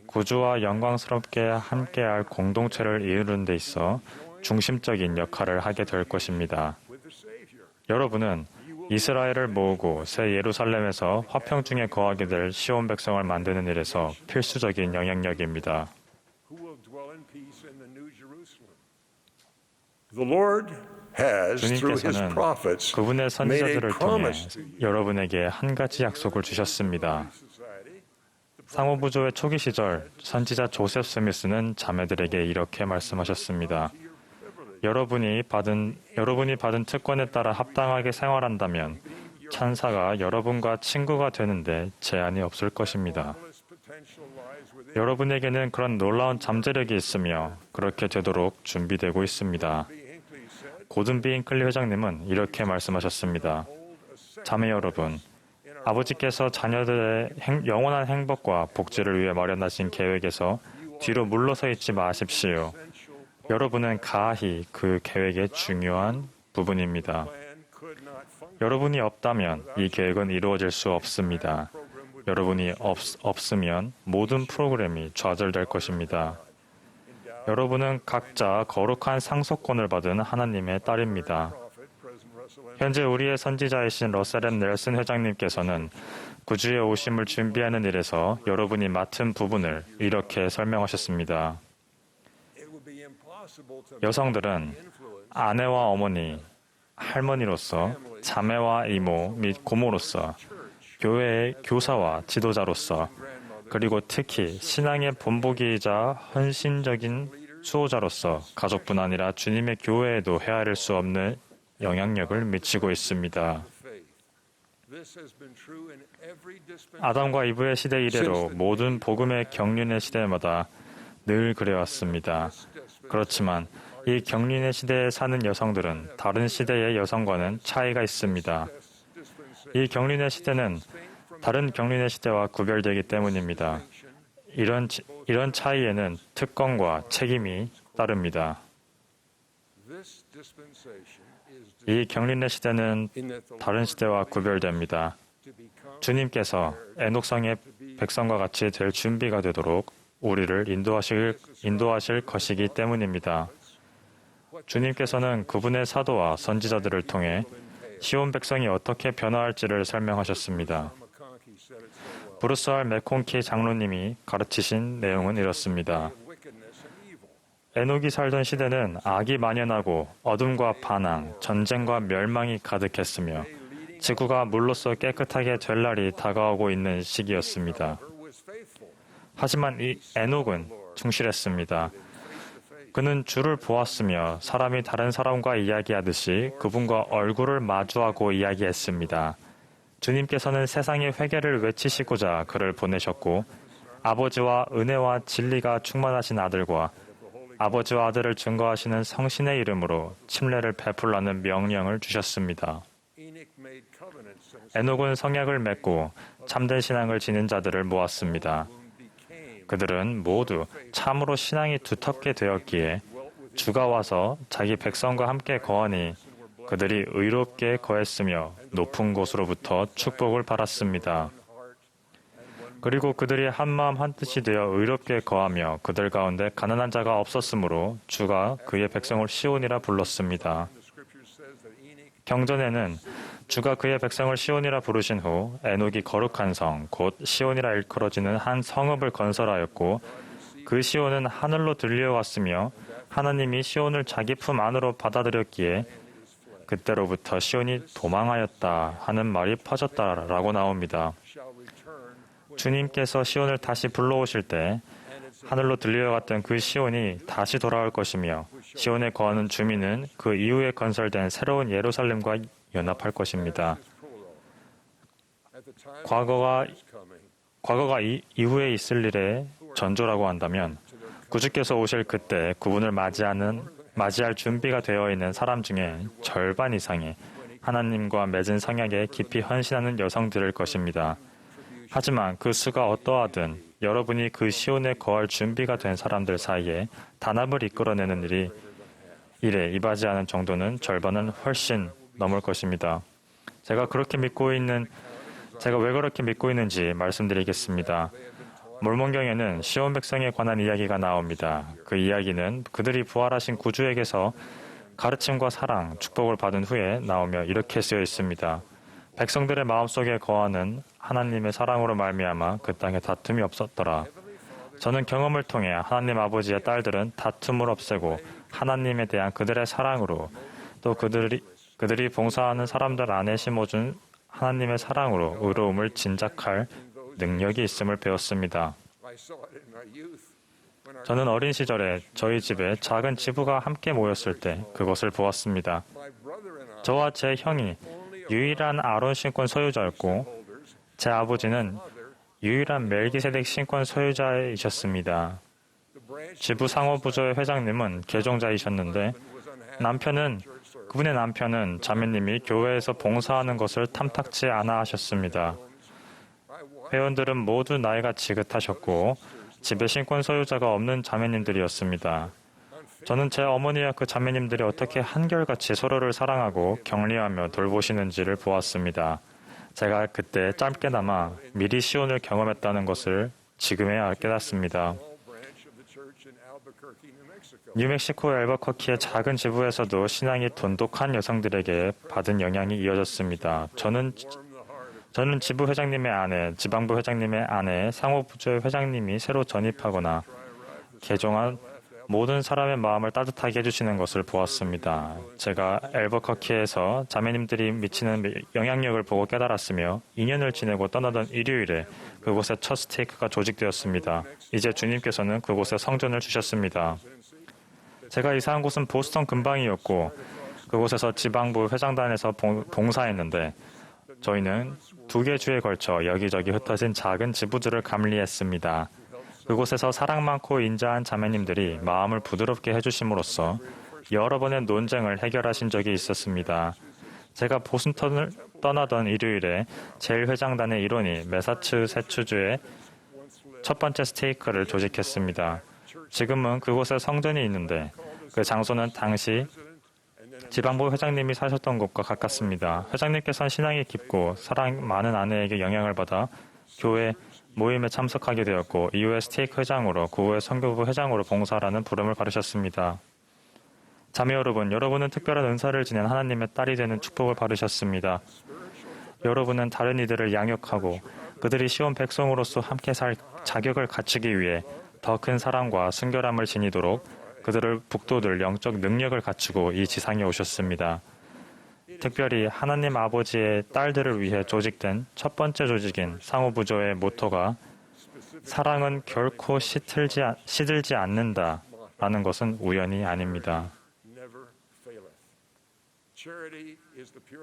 구주와 영광스럽게 함께할 공동체를 이루는 데 있어 중심적인 역할을 하게 될 것입니다. 여러분은 이스라엘을 모으고 새 예루살렘에서 화평 중에 거하게 될 시온 백성을 만드는 일에서 필수적인 영향력입니다. 주님께서는 그분의 선지자들을 통해 여러분에게 한 가지 약속을 주셨습니다. 상호부조의 초기 시절 선지자 조셉 스미스는 자매들에게 이렇게 말씀하셨습니다. 여러분이 받은 특권에 따라 합당하게 생활한다면 천사가 여러분과 친구가 되는데 제한이 없을 것입니다. 여러분에게는 그런 놀라운 잠재력이 있으며 그렇게 되도록 준비되고 있습니다. 고든 B. 잉클리 회장님은 이렇게 말씀하셨습니다. 자매 여러분, 아버지께서 자녀들의 영원한 행복과 복지를 위해 마련하신 계획에서 뒤로 물러서 있지 마십시오. 여러분은 가히 그 계획의 중요한 부분입니다. 여러분이 없다면 이 계획은 이루어질 수 없습니다. 여러분이 없으면 모든 프로그램이 좌절될 것입니다. 여러분은 각자 거룩한 상속권을 받은 하나님의 딸입니다. 현재 우리의 선지자이신 러셀 M. 넬슨 회장님께서는 구주의 오심을 준비하는 일에서 여러분이 맡은 부분을 이렇게 설명하셨습니다. 여성들은 아내와 어머니, 할머니로서, 자매와 이모 및 고모로서, 교회의 교사와 지도자로서, 그리고 특히 신앙의 본보기이자 헌신적인 수호자로서 가족뿐 아니라 주님의 교회에도 헤아릴 수 없는 영향력을 미치고 있습니다. 아담과 이브의 시대 이래로 모든 복음의 경륜의 시대마다 늘 그래왔습니다. 그렇지만 이 경륜의 시대에 사는 여성들은 다른 시대의 여성과는 차이가 있습니다. 이 경륜의 시대는 다른 경륜의 시대와 구별되기 때문입니다. 이런 차이에는 특권과 책임이 따릅니다. 이 경륜의 시대는 다른 시대와 구별됩니다. 주님께서 에녹성의 백성과 같이 될 준비가 되도록 우리를 인도하실 것이기 때문입니다. 주님께서는 그분의 사도와 선지자들을 통해 시온 백성이 어떻게 변화할지를 설명하셨습니다. 브루스 R. 맥콘키 장로님이 가르치신 내용은 이렇습니다. 에녹이 살던 시대는 악이 만연하고 어둠과 반항, 전쟁과 멸망이 가득했으며 지구가 물로써 깨끗하게 될 날이 다가오고 있는 시기였습니다. 하지만 이 에녹은 충실했습니다. 그는 주를 보았으며 사람이 다른 사람과 이야기하듯이 그분과 얼굴을 마주하고 이야기했습니다. 주님께서는 세상의 회개를 외치시고자 그를 보내셨고 아버지와 은혜와 진리가 충만하신 아들과 아버지와 아들을 증거하시는 성신의 이름으로 침례를 베풀라는 명령을 주셨습니다. 에녹은 성약을 맺고 참된 신앙을 지닌 자들을 모았습니다. 그들은 모두 참으로 신앙이 두텁게 되었기에 주가 와서 자기 백성과 함께 거하니 그들이 의롭게 거했으며 높은 곳으로부터 축복을 받았습니다. 그리고 그들이 한마음 한뜻이 되어 의롭게 거하며 그들 가운데 가난한 자가 없었으므로 주가 그의 백성을 시온이라 불렀습니다. 경전에는 주가 그의 백성을 시온이라 부르신 후 에녹이 거룩한 성, 곧 시온이라 일컬어지는 한 성읍을 건설하였고 그 시온은 하늘로 들려왔으며 하나님이 시온을 자기 품 안으로 받아들였기에 그때로부터 시온이 도망하였다 하는 말이 퍼졌다라고 나옵니다. 주님께서 시온을 다시 불러오실 때 하늘로 들려왔던 그 시온이 다시 돌아올 것이며 시온에 거하는 주민은 그 이후에 건설된 새로운 예루살렘과 연합할 것입니다. 과거가 이후에 있을 일의 전조라고 한다면 구주께서 오실 그때 그분을 맞이할 준비가 되어 있는 사람 중에 절반 이상이 하나님과 맺은 성약에 깊이 헌신하는 여성들일 것입니다. 하지만 그 수가 어떠하든 여러분이 그 시온에 거할 준비가 된 사람들 사이에 단합을 이끌어내는 일에 이바지하는 정도는 절반은 훨씬 넘을 것입니다. 제가 왜 그렇게 믿고 있는지 말씀드리겠습니다. 몰몬경에는 시온 백성에 관한 이야기가 나옵니다. 그 이야기는 그들이 부활하신 구주에게서 가르침과 사랑, 축복을 받은 후에 나오며 이렇게 쓰여 있습니다. 백성들의 마음속에 거하는 하나님의 사랑으로 말미암아 그 땅에 다툼이 없었더라. 저는 경험을 통해 하나님 아버지의 딸들은 다툼을 없애고 하나님에 대한 그들의 사랑으로 또 그들이 봉사하는 사람들 안에 심어준 하나님의 사랑으로 의로움을 진작할 능력이 있음을 배웠습니다. 저는 어린 시절에 저희 집에 작은 지부가 함께 모였을 때 그것을 보았습니다. 저와 제 형이 유일한 아론 신권 소유자였고 제 아버지는 유일한 멜기세덱 신권 소유자이셨습니다. 지부 상호부조의 회장님은 개종자이셨는데 그분의 남편은 자매님이 교회에서 봉사하는 것을 탐탁치 않아 하셨습니다. 회원들은 모두 나이가 지긋하셨고 집에 신권 소유자가 없는 자매님들이었습니다. 저는 제 어머니와 그 자매님들이 어떻게 한결같이 서로를 사랑하고 격려하며 돌보시는지를 보았습니다. 제가 그때 짧게나마 미리 시온을 경험했다는 것을 지금에야 깨닫습니다. 뉴멕시코 엘버커키의 작은 지부에서도 신앙이 돈독한 여성들에게 받은 영향이 이어졌습니다. 저는 지부 회장님의 아내, 지방부 회장님의 아내, 상호부조의 회장님이 새로 전입하거나 개종한 모든 사람의 마음을 따뜻하게 해주시는 것을 보았습니다. 제가 엘버커키에서 자매님들이 미치는 영향력을 보고 깨달았으며 2년을 지내고 떠나던 일요일에 그곳에 첫 스테이크가 조직되었습니다. 이제 주님께서는 그곳에 성전을 주셨습니다. 제가 이사한 곳은 보스턴 근방이었고 그곳에서 지방부 회장단에서 봉사했는데 저희는 2개 주에 걸쳐 여기저기 흩어진 작은 지부들을 감리했습니다. 그곳에서 사랑 많고 인자한 자매님들이 마음을 부드럽게 해주심으로써 여러 번의 논쟁을 해결하신 적이 있었습니다. 제가 보스턴을 떠나던 일요일에 제1회장단의 일원이 매사추세츠주에 첫 번째 스테이크를 조직했습니다. 지금은 그곳에 성전이 있는데 그 장소는 당시 지방부 회장님이 사셨던 곳과 가깝습니다. 회장님께서는 신앙이 깊고 사랑 많은 아내에게 영향을 받아 교회 모임에 참석하게 되었고 이후에 스테이크 회장으로 그 후에 선교부 회장으로 봉사하라는 부름을 받으셨습니다. 자매 여러분, 여러분은 특별한 은사를 지닌 하나님의 딸이 되는 축복을 받으셨습니다. 여러분은 다른 이들을 양육하고 그들이 시온 백성으로서 함께 살 자격을 갖추기 위해 더 큰 사랑과 순결함을 지니도록 그들을 북돋을 영적 능력을 갖추고 이 지상에 오셨습니다. 특별히 하나님 아버지의 딸들을 위해 조직된 첫 번째 조직인 상호부조의 모토가 사랑은 결코 시들지 않는다라는 것은 우연이 아닙니다.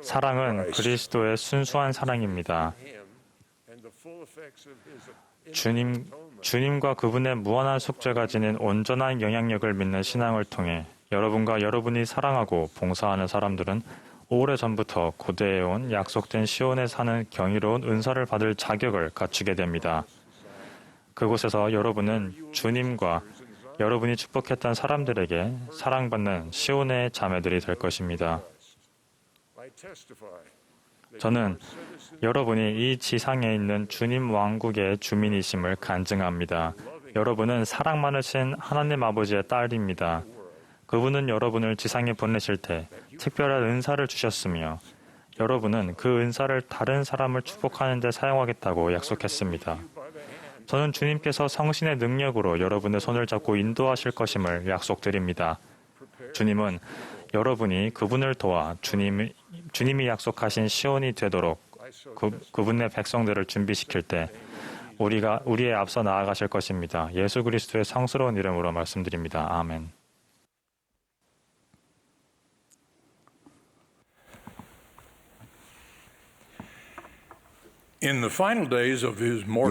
사랑은 그리스도의 순수한 사랑입니다. 주님과 그분의 무한한 속죄가 지닌 온전한 영향력을 믿는 신앙을 통해 여러분과 여러분이 사랑하고 봉사하는 사람들은 오래전부터 고대해온 약속된 시온에 사는 경이로운 은사를 받을 자격을 갖추게 됩니다. 그곳에서 여러분은 주님과 여러분이 축복했던 사람들에게 사랑받는 시온의 자매들이 될 것입니다. 저는 여러분이 이 지상에 있는 주님 왕국의 주민이심을 간증합니다. 여러분은 사랑 많으신 하나님 아버지의 딸입니다. 그분은 여러분을 지상에 보내실 때 특별한 은사를 주셨으며 여러분은 그 은사를 다른 사람을 축복하는 데 사용하겠다고 약속했습니다. 저는 주님께서 성신의 능력으로 여러분의 손을 잡고 인도하실 것임을 약속드립니다. 주님은 여러분이 그분을 도와 주님이 약속하신 시온이 되도록 그분의 백성들을 준비시킬 때 우리의 앞서 나아가실 것입니다. 예수 그리스도의 성스러운 이름으로 말씀드립니다. 아멘.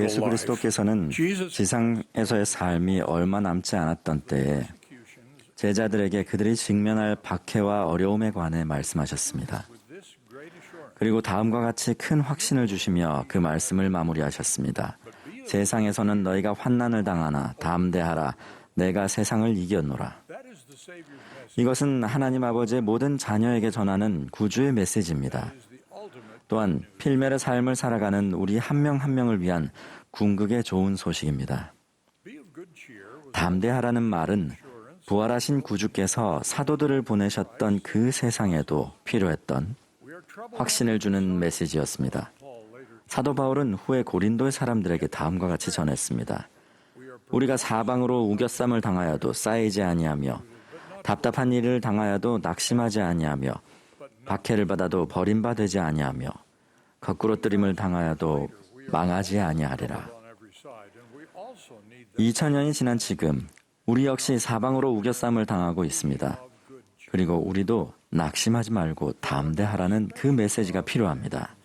예수 그리스도께서는 지상에서의 삶이 얼마 남지 않았던 때에 제자들에게 그들이 직면할 박해와 어려움에 관해 말씀하셨습니다. 그리고 다음과 같이 큰 확신을 주시며 그 말씀을 마무리하셨습니다. 세상에서는 너희가 환난을 당하나 담대하라. 내가 세상을 이겼노라. 이것은 하나님 아버지의 모든 자녀에게 전하는 구주의 메시지입니다. 또한 필멸의 삶을 살아가는 우리 한 명 한 명을 위한 궁극의 좋은 소식입니다. 담대하라는 말은 부활하신 구주께서 사도들을 보내셨던 그 세상에도 필요했던 확신을 주는 메시지였습니다. 사도 바울은 후에 고린도의 사람들에게 다음과 같이 전했습니다. 우리가 사방으로 우겨쌈을 당하여도 쌓이지 아니하며 답답한 일을 당하여도 낙심하지 아니하며 박해를 받아도 버림받지 아니하며 거꾸로 뜨림을 당하여도 망하지 아니하리라. 2000년이 지난 지금 우리 역시 사방으로 우겨쌈을 당하고 있습니다. 그리고 우리도 낙심하지 말고 담대하라는 그 메시지가 필요합니다.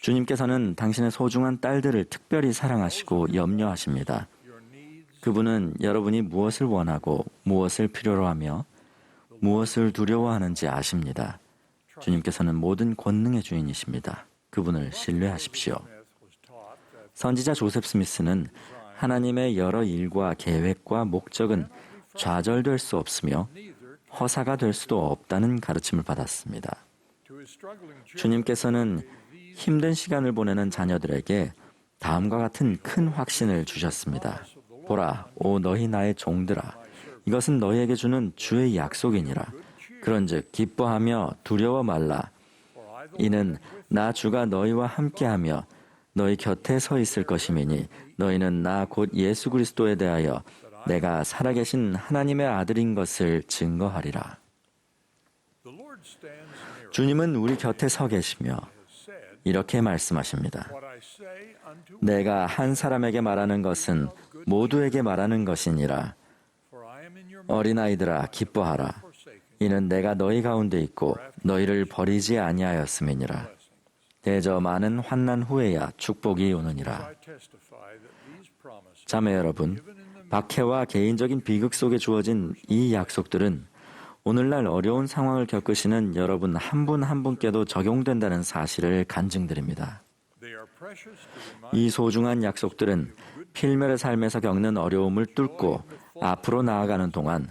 주님께서는 당신의 소중한 딸들을 특별히 사랑하시고 염려하십니다. 그분은 여러분이 무엇을 원하고 무엇을 필요로 하며 무엇을 두려워하는지 아십니다. 주님께서는 모든 권능의 주인이십니다. 그분을 신뢰하십시오. 선지자 조셉 스미스는 하나님의 여러 일과 계획과 목적은 좌절될 수 없으며 허사가 될 수도 없다는 가르침을 받았습니다. 주님께서는 힘든 시간을 보내는 자녀들에게 다음과 같은 큰 확신을 주셨습니다. 보라, 오 너희 나의 종들아, 이것은 너희에게 주는 주의 약속이니라. 그런즉 기뻐하며 두려워 말라. 이는 나 주가 너희와 함께하며 너희 곁에 서 있을 것임이니 너희는 나 곧 예수 그리스도에 대하여 내가 살아계신 하나님의 아들인 것을 증거하리라. 주님은 우리 곁에 서 계시며 이렇게 말씀하십니다. 내가 한 사람에게 말하는 것은 모두에게 말하는 것이니라. 어린아이들아 기뻐하라. 이는 내가 너희 가운데 있고 너희를 버리지 아니하였음이니라. 대저 많은 환난 후에야 축복이 오느니라. 자매 여러분, 박해와 개인적인 비극 속에 주어진 이 약속들은 오늘날 어려운 상황을 겪으시는 여러분 한 분 한 분께도 적용된다는 사실을 간증드립니다. 이 소중한 약속들은 필멸의 삶에서 겪는 어려움을 뚫고 앞으로 나아가는 동안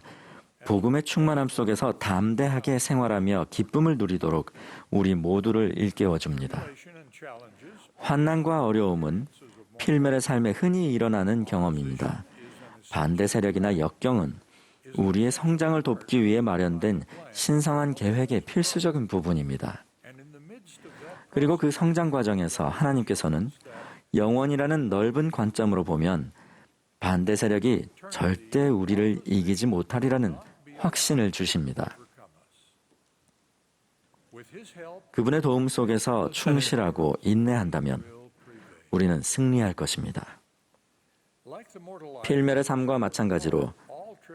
복음의 충만함 속에서 담대하게 생활하며 기쁨을 누리도록 우리 모두를 일깨워줍니다. 환난과 어려움은 필멸의 삶에 흔히 일어나는 경험입니다. 반대 세력이나 역경은 우리의 성장을 돕기 위해 마련된 신성한 계획의 필수적인 부분입니다. 그리고 그 성장 과정에서 하나님께서는 영원이라는 넓은 관점으로 보면 반대 세력이 절대 우리를 이기지 못하리라는 확신을 주십니다. 그분의 도움 속에서 충실하고 인내한다면 우리는 승리할 것입니다. 필멸의 삶과 마찬가지로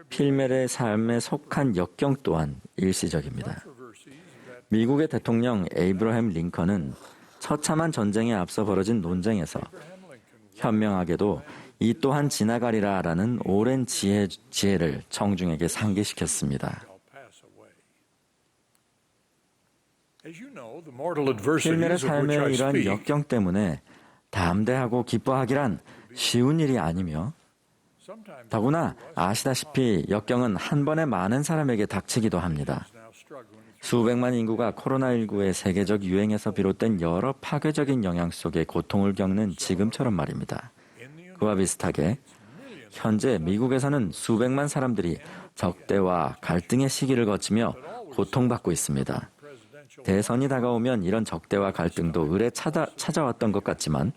필멸의 삶에 속한 역경 또한 일시적입니다. 미국의 대통령 에이브러햄 링컨은 처참한 전쟁에 앞서 벌어진 논쟁에서 현명하게도 이 또한 지나가리라라는 오랜 지혜를 청중에게 상기시켰습니다. 필멸의 삶의 이러한 역경 때문에 담대하고 기뻐하기란 쉬운 일이 아니며 더구나 아시다시피 역경은 한 번에 많은 사람에게 닥치기도 합니다. 수백만 인구가 코로나19의 세계적 유행에서 비롯된 여러 파괴적인 영향 속에 고통을 겪는 지금처럼 말입니다. 그와 비슷하게 현재 미국에서는 수백만 사람들이 적대와 갈등의 시기를 거치며 고통받고 있습니다. 대선이 다가오면 이런 적대와 갈등도 을에 찾아왔던 것 같지만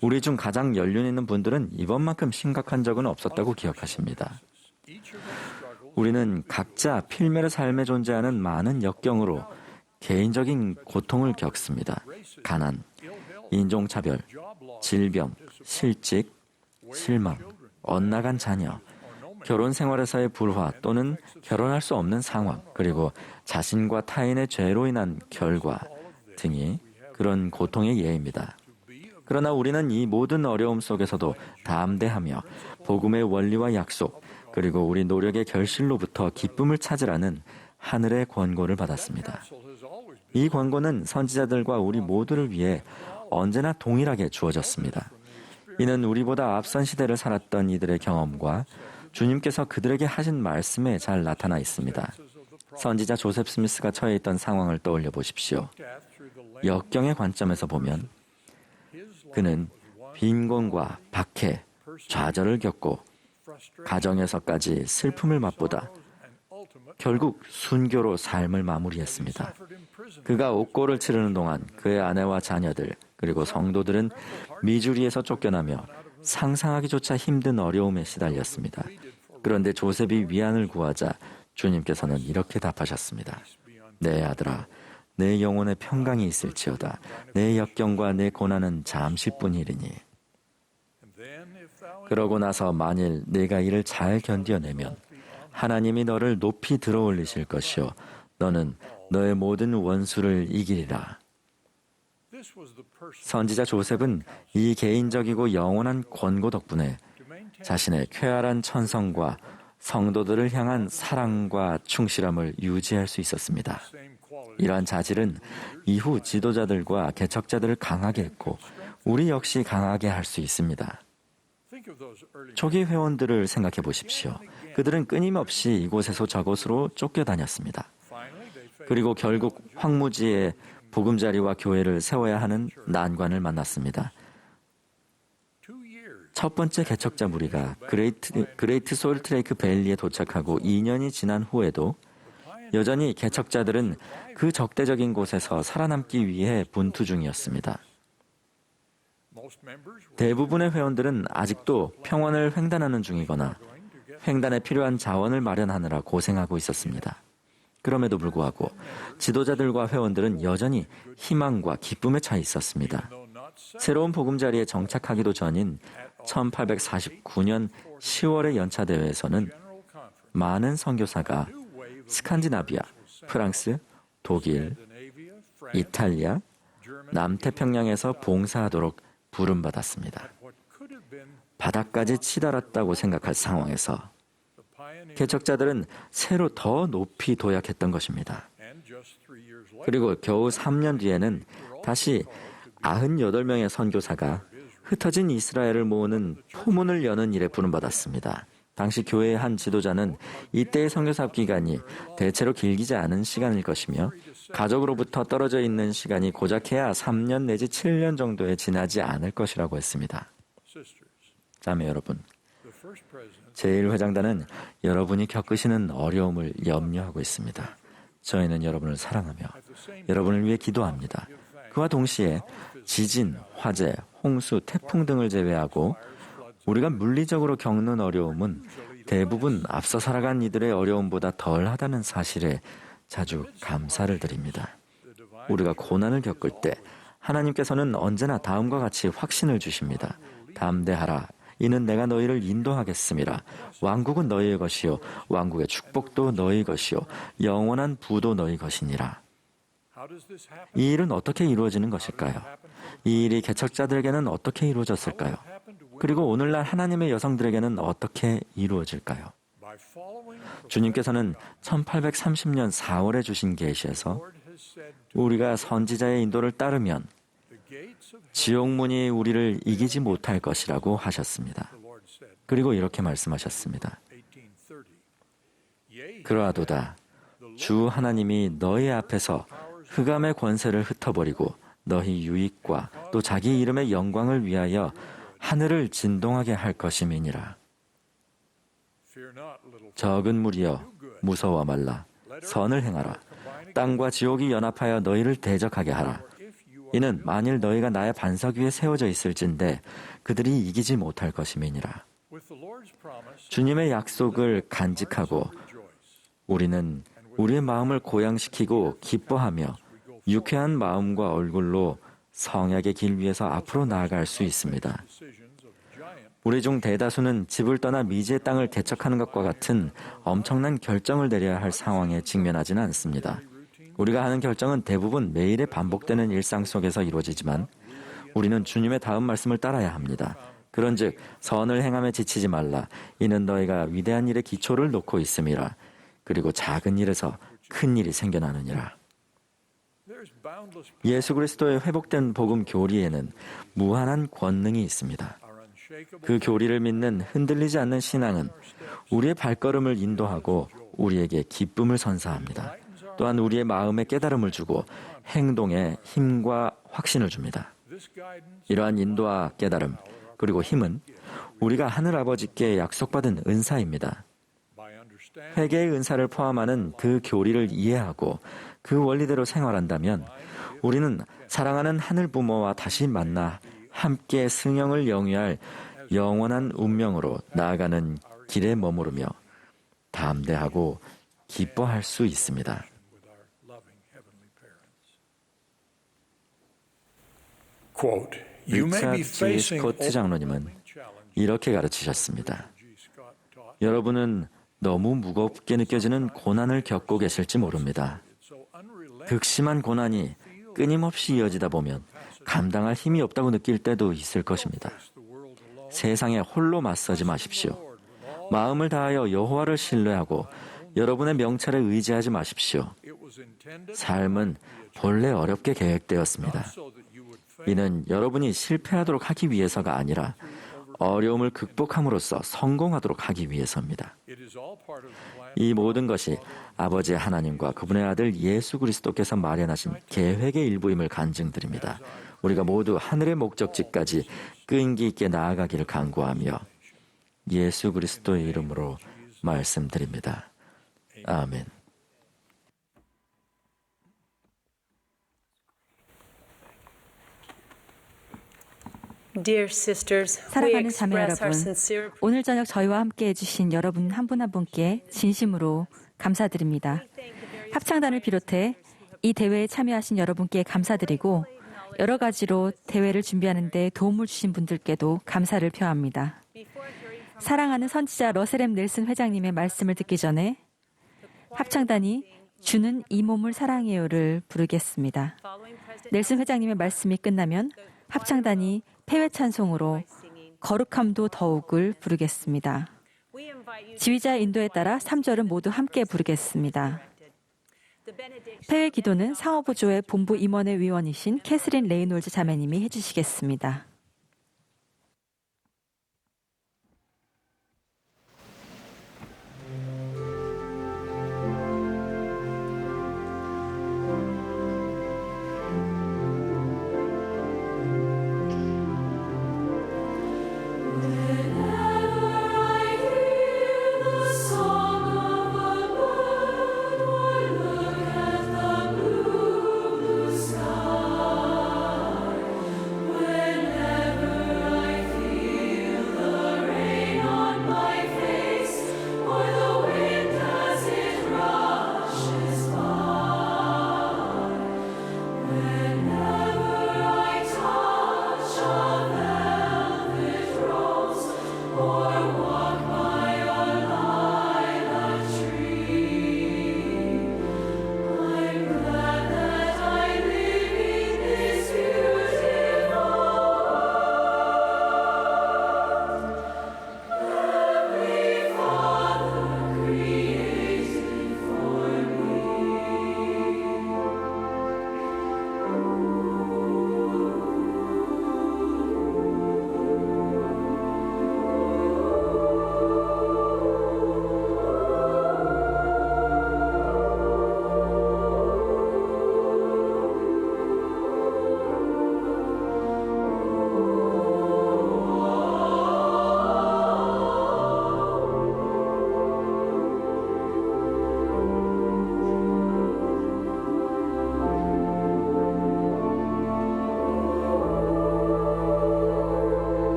우리 중 가장 연륜 있는 분들은 이번만큼 심각한 적은 없었다고 기억하십니다. 우리는 각자 필멸의 삶에 존재하는 많은 역경으로 개인적인 고통을 겪습니다. 가난, 인종차별, 질병, 실직, 실망, 엇나간 자녀, 결혼 생활에서의 불화 또는 결혼할 수 없는 상황, 그리고 자신과 타인의 죄로 인한 결과 등이 그런 고통의 예입니다. 그러나 우리는 이 모든 어려움 속에서도 담대하며 복음의 원리와 약속, 그리고 우리 노력의 결실로부터 기쁨을 찾으라는 하늘의 권고를 받았습니다. 이 권고는 선지자들과 우리 모두를 위해 언제나 동일하게 주어졌습니다. 이는 우리보다 앞선 시대를 살았던 이들의 경험과 주님께서 그들에게 하신 말씀에 잘 나타나 있습니다. 선지자 조셉 스미스가 처해 있던 상황을 떠올려 보십시오. 역경의 관점에서 보면 그는 빈곤과 박해, 좌절을 겪고 가정에서까지 슬픔을 맛보다 결국 순교로 삶을 마무리했습니다. 그가 옥고를 치르는 동안 그의 아내와 자녀들 그리고 성도들은 미주리에서 쫓겨나며 상상하기조차 힘든 어려움에 시달렸습니다. 그런데 조셉이 위안을 구하자 주님께서는 이렇게 답하셨습니다. 내 아들아, 내 영혼에 평강이 있을지어다. 내 역경과 내 고난은 잠시뿐이리니. 그러고 나서 만일 네가 이를 잘 견뎌내면 하나님이 너를 높이 들어올리실 것이요 너는 너의 모든 원수를 이기리라. 선지자 조셉은 이 개인적이고 영원한 권고 덕분에 자신의 쾌활한 천성과 성도들을 향한 사랑과 충실함을 유지할 수 있었습니다. 이러한 자질은 이후 지도자들과 개척자들을 강하게 했고 우리 역시 강하게 할 수 있습니다. 초기 회원들을 생각해 보십시오. 그들은 끊임없이 이곳에서 저곳으로 쫓겨다녔습니다. 그리고 결국 황무지에 보금자리와 교회를 세워야 하는 난관을 만났습니다. 첫 번째 개척자 무리가 그레이트 솔트레이크 밸리에 도착하고 2년이 지난 후에도 여전히 개척자들은 그 적대적인 곳에서 살아남기 위해 분투 중이었습니다. 대부분의 회원들은 아직도 평원을 횡단하는 중이거나 횡단에 필요한 자원을 마련하느라 고생하고 있었습니다. 그럼에도 불구하고 지도자들과 회원들은 여전히 희망과 기쁨에 차 있었습니다. 새로운 보금자리에 정착하기도 전인 1849년 10월의 연차대회에서는 많은 선교사가 스칸디나비아, 프랑스, 독일, 이탈리아, 남태평양에서 봉사하도록 부름받았습니다. 바닥까지 치달았다고 생각할 상황에서 개척자들은 새로 더 높이 도약했던 것입니다. 그리고 겨우 3년 뒤에는 다시 98명의 선교사가 흩어진 이스라엘을 모으는 포문을 여는 일에 부름받았습니다. 당시 교회의 한 지도자는 이때의 선교사업 기간이 대체로 길기지 않은 시간일 것이며 가족으로부터 떨어져 있는 시간이 고작해야 3년 내지 7년 정도에 지나지 않을 것이라고 했습니다. 자매 여러분, 제1회장단은 여러분이 겪으시는 어려움을 염려하고 있습니다. 저희는 여러분을 사랑하며 여러분을 위해 기도합니다. 그와 동시에 지진, 화재, 홍수, 태풍 등을 제외하고 우리가 물리적으로 겪는 어려움은 대부분 앞서 살아간 이들의 어려움보다 덜하다는 사실에 자주 감사를 드립니다. 우리가 고난을 겪을 때 하나님께서는 언제나 다음과 같이 확신을 주십니다. 담대하라. 이는 내가 너희를 인도하겠음이라. 왕국은 너희의 것이요 왕국의 축복도 너희 것이요 영원한 부도 너희 것이니라. 이 일은 어떻게 이루어지는 것일까요? 이 일이 개척자들에게는 어떻게 이루어졌을까요? 그리고 오늘날 하나님의 여성들에게는 어떻게 이루어질까요? 주님께서는 1830년 4월에 주신 계시에서 우리가 선지자의 인도를 따르면 지옥문이 우리를 이기지 못할 것이라고 하셨습니다. 그리고 이렇게 말씀하셨습니다. 그러하도다. 주 하나님이 너희 앞에서 흑암의 권세를 흩어버리고 너희 유익과 또 자기 이름의 영광을 위하여 하늘을 진동하게 할 것임이니라. 적은 무리여 무서워 말라. 선을 행하라. 땅과 지옥이 연합하여 너희를 대적하게 하라. 이는 만일 너희가 나의 반석 위에 세워져 있을진데 그들이 이기지 못할 것임이니라. 주님의 약속을 간직하고 우리는 우리의 마음을 고양시키고 기뻐하며 유쾌한 마음과 얼굴로 성약의 길 위에서 앞으로 나아갈 수 있습니다. 우리 중 대다수는 집을 떠나 미지의 땅을 개척하는 것과 같은 엄청난 결정을 내려야 할 상황에 직면하지는 않습니다. 우리가 하는 결정은 대부분 매일의 반복되는 일상 속에서 이루어지지만 우리는 주님의 다음 말씀을 따라야 합니다. 그런즉 선을 행함에 지치지 말라. 이는 너희가 위대한 일의 기초를 놓고 있음이라. 그리고 작은 일에서 큰 일이 생겨나느니라. 예수 그리스도의 회복된 복음 교리에는 무한한 권능이 있습니다. 그 교리를 믿는 흔들리지 않는 신앙은 우리의 발걸음을 인도하고 우리에게 기쁨을 선사합니다. 또한 우리의 마음에 깨달음을 주고 행동에 힘과 확신을 줍니다. 이러한 인도와 깨달음 그리고 힘은 우리가 하늘아버지께 약속받은 은사입니다. 회개의 은사를 포함하는 그 교리를 이해하고 그 원리대로 생활한다면 우리는 사랑하는 하늘 부모와 다시 만나 함께 승영을 영위할 영원한 운명으로 나아가는 길에 머무르며 담대하고 기뻐할 수 있습니다. 리차드 G. 스코트 장로님은 이렇게 가르치셨습니다. 여러분은 너무 무겁게 느껴지는 고난을 겪고 계실지 모릅니다. 극심한 고난이 끊임없이 이어지다 보면 감당할 힘이 없다고 느낄 때도 있을 것입니다. 세상에 홀로 맞서지 마십시오. 마음을 다하여 여호와를 신뢰하고 여러분의 명철에 의지하지 마십시오. 삶은 본래 어렵게 계획되었습니다. 이는 여러분이 실패하도록 하기 위해서가 아니라 어려움을 극복함으로써 성공하도록 하기 위해서입니다. 이 모든 것이 아버지 하나님과 그분의 아들 예수 그리스도께서 마련하신 계획의 일부임을 간증드립니다. 우리가 모두 하늘의 목적지까지 끈기 있게 나아가기를 간구하며 예수 그리스도의 이름으로 말씀드립니다. 아멘. 사랑하는 자매 여러분, 오늘 저녁 저희와 함께 해주신 여러분 한 분 한 분께 진심으로 감사드립니다. 합창단을 비롯해 이 대회에 참여하신 여러분께 감사드리고 여러 가지로 대회를 준비하는 데 도움을 주신 분들께도 감사를 표합니다. 사랑하는 선지자 러셀 M. 넬슨 회장님의 말씀을 듣기 전에 합창단이 주는 이 몸을 사랑해요를 부르겠습니다. 넬슨 회장님의 말씀이 끝나면 합창단이 폐회 찬송으로 거룩함도 더욱을 부르겠습니다. 지휘자의 인도에 따라 3절은 모두 함께 부르겠습니다. 폐회 기도는 상업부조의 본부 임원회 위원이신 캐스린 레이놀즈 자매님이 해주시겠습니다.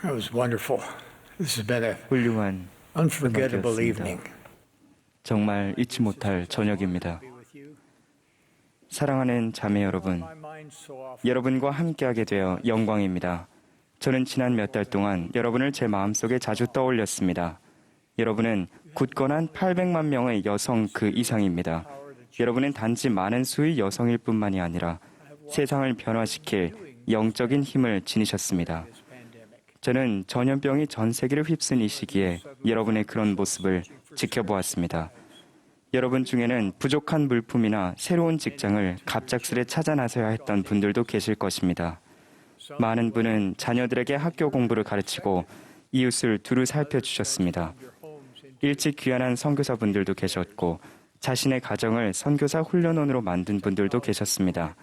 It was wonderful. This has been a 훌륭한 unforgettable 음악이었습니다. evening. 정말 잊지 못할 저녁입니다. 사랑하는 자매 여러분, 여러분과 함께하게 되어 영광입니다. 저는 지난 몇 달 동안 여러분을 제 마음속에 자주 떠올렸습니다. 여러분은 굳건한 800만 명의 여성 그 이상입니다. 여러분은 단지 많은 수의 여성일 뿐만이 아니라 세상을 변화시킬 영적인 힘을 지니셨습니다. 저는 전염병이 전 세계를 휩쓴 이 시기에 여러분의 그런 모습을 지켜보았습니다. 여러분 중에는 부족한 물품이나 새로운 직장을 갑작스레 찾아 나서야 했던 분들도 계실 것입니다. 많은 분은 자녀들에게 학교 공부를 가르치고 이웃을 두루 살펴주셨습니다. 일찍 귀환한 선교사분들도 계셨고 자신의 가정을 선교사 훈련원으로 만든 분들도 계셨습니다.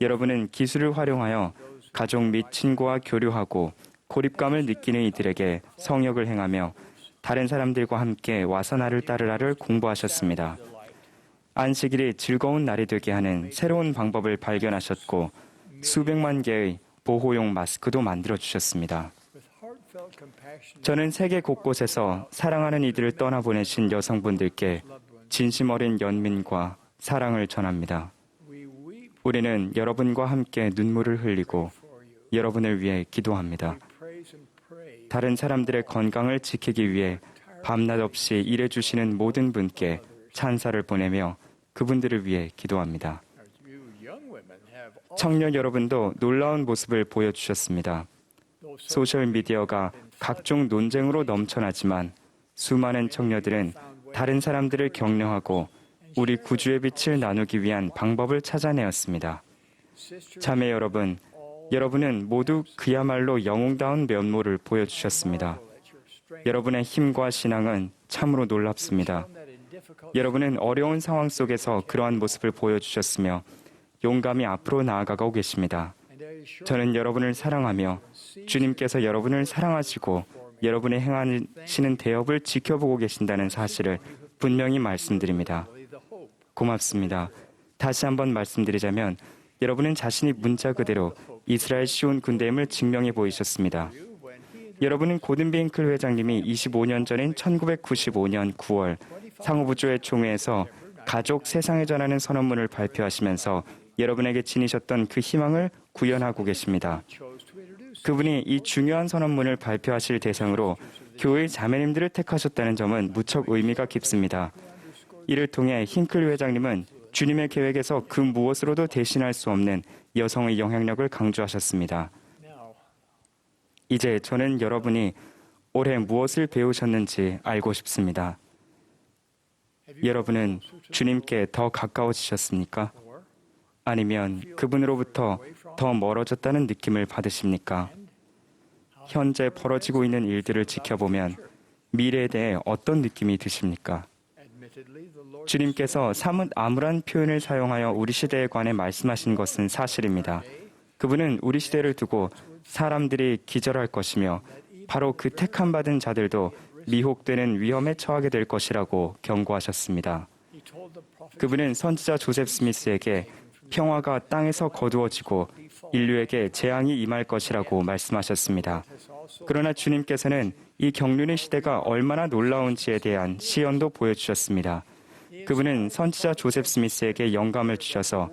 여러분은 기술을 활용하여 가족 및 친구와 교류하고 고립감을 느끼는 이들에게 성역을 행하며 다른 사람들과 함께 와서 나를 따르라를 공부하셨습니다. 안식일이 즐거운 날이 되게 하는 새로운 방법을 발견하셨고 수백만 개의 보호용 마스크도 만들어주셨습니다. 저는 세계 곳곳에서 사랑하는 이들을 떠나보내신 여성분들께 진심 어린 연민과 사랑을 전합니다. 우리는 여러분과 함께 눈물을 흘리고 여러분을 위해 기도합니다. 다른 사람들의 건강을 지키기 위해 밤낮 없이 일해주시는 모든 분께 찬사를 보내며 그분들을 위해 기도합니다. 청년 여러분도 놀라운 모습을 보여주셨습니다. 소셜미디어가 각종 논쟁으로 넘쳐나지만 수많은 청년들은 다른 사람들을 격려하고 우리 구주의 빛을 나누기 위한 방법을 찾아내었습니다. 자매 여러분, 여러분은 모두 그야말로 영웅다운 면모를 보여주셨습니다. 여러분의 힘과 신앙은 참으로 놀랍습니다. 여러분은 어려운 상황 속에서 그러한 모습을 보여주셨으며 용감히 앞으로 나아가고 계십니다. 저는 여러분을 사랑하며 주님께서 여러분을 사랑하시고 여러분의 행하시는 대업을 지켜보고 계신다는 사실을 분명히 말씀드립니다. 고맙습니다. 다시 한번 말씀드리자면 여러분은 자신이 문자 그대로 이스라엘 시온 군대임을 증명해 보이셨습니다. 여러분은 고든 빙클 회장님이 25년 전인 1995년 9월 상호부조의 총회에서 가족 세상에 전하는 선언문을 발표하시면서 여러분에게 지니셨던 그 희망을 구현하고 계십니다. 그분이 이 중요한 선언문을 발표하실 대상으로 교회 자매님들을 택하셨다는 점은 무척 의미가 깊습니다. 이를 통해 힝클 회장님은 주님의 계획에서 그 무엇으로도 대신할 수 없는 여성의 영향력을 강조하셨습니다. 이제 저는 여러분이 올해 무엇을 배우셨는지 알고 싶습니다. 여러분은 주님께 더 가까워지셨습니까? 아니면 그분으로부터 더 멀어졌다는 느낌을 받으십니까? 현재 벌어지고 있는 일들을 지켜보면 미래에 대해 어떤 느낌이 드십니까? 주님께서 사뭇 암울한 표현을 사용하여 우리 시대에 관해 말씀하신 것은 사실입니다. 그분은 우리 시대를 두고 사람들이 기절할 것이며 바로 그 택함받은 자들도 미혹되는 위험에 처하게 될 것이라고 경고하셨습니다. 그분은 선지자 조셉 스미스에게 평화가 땅에서 거두어지고 인류에게 재앙이 임할 것이라고 말씀하셨습니다. 그러나 주님께서는 이 경륜의 시대가 얼마나 놀라운지에 대한 시연도 보여주셨습니다. 그분은 선지자 조셉 스미스에게 영감을 주셔서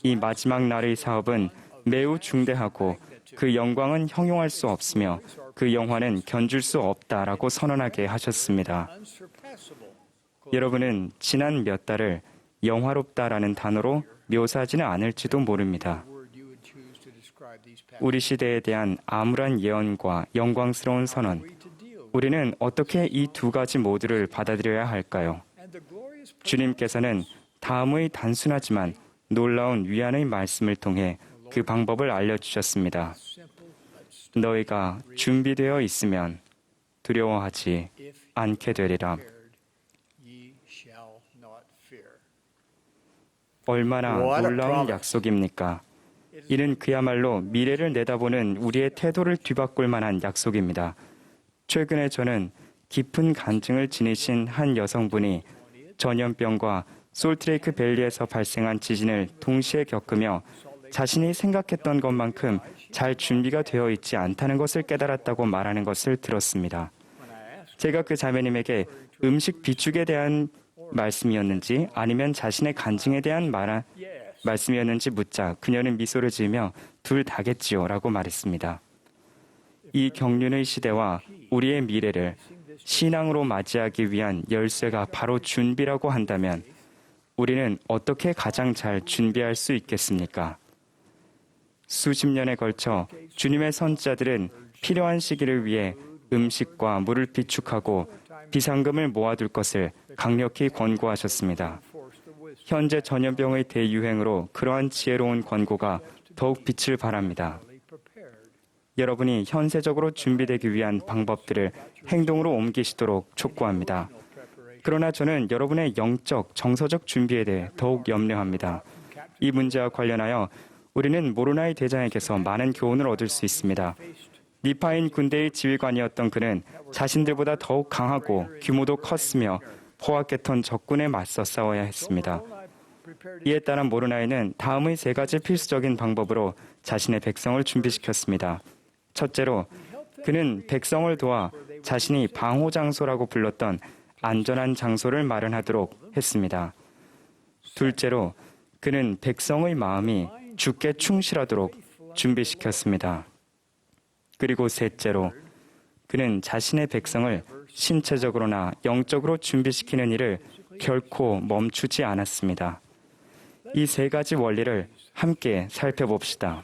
이 마지막 날의 사업은 매우 중대하고 그 영광은 형용할 수 없으며 그 영화는 견줄 수 없다라고 선언하게 하셨습니다. 여러분은 지난 몇 달을 영화롭다라는 단어로 묘사하지는 않을지도 모릅니다. 우리 시대에 대한 암울한 예언과 영광스러운 선언, 우리는 어떻게 이 두 가지 모두를 받아들여야 할까요? 주님께서는 다음의 단순하지만 놀라운 위안의 말씀을 통해 그 방법을 알려주셨습니다. 너희가 준비되어 있으면 두려워하지 않게 되리라. 얼마나 놀라운 약속입니까? 이는 그야말로 미래를 내다보는 우리의 태도를 뒤바꿀 만한 약속입니다. 최근에 저는 깊은 간증을 지니신 한 여성분이 전염병과 솔트레이크 밸리에서 발생한 지진을 동시에 겪으며 자신이 생각했던 것만큼 잘 준비가 되어 있지 않다는 것을 깨달았다고 말하는 것을 들었습니다. 제가 그 자매님에게 음식 비축에 대한 말씀이었는지 아니면 자신의 간증에 대한 말씀이었는지 묻자 그녀는 미소를 지으며 둘 다겠지요 라고 말했습니다. 이 경륜의 시대와 우리의 미래를 신앙으로 맞이하기 위한 열쇠가 바로 준비라고 한다면 우리는 어떻게 가장 잘 준비할 수 있겠습니까? 수십 년에 걸쳐 주님의 선지자들은 필요한 시기를 위해 음식과 물을 비축하고 비상금을 모아둘 것을 강력히 권고하셨습니다. 현재 전염병의 대유행으로 그러한 지혜로운 권고가 더욱 빛을 발합니다. 여러분이 현세적으로 준비되기 위한 방법들을 행동으로 옮기시도록 촉구합니다. 그러나 저는 여러분의 영적, 정서적 준비에 대해 더욱 염려합니다. 이 문제와 관련하여 우리는 모로나의 대장에게서 많은 교훈을 얻을 수 있습니다. 니파인 군대의 지휘관이었던 그는 자신들보다 더욱 강하고 규모도 컸으며 포악했던 적군에 맞서 싸워야 했습니다. 이에 따라 모로나이는 다음의 세 가지 필수적인 방법으로 자신의 백성을 준비시켰습니다. 첫째로, 그는 백성을 도와 자신이 방호 장소라고 불렀던 안전한 장소를 마련하도록 했습니다. 둘째로, 그는 백성의 마음이 주께 충실하도록 준비시켰습니다. 그리고 셋째로, 그는 자신의 백성을 신체적으로나 영적으로 준비시키는 일을 결코 멈추지 않았습니다. 이 세 가지 원리를 함께 살펴봅시다.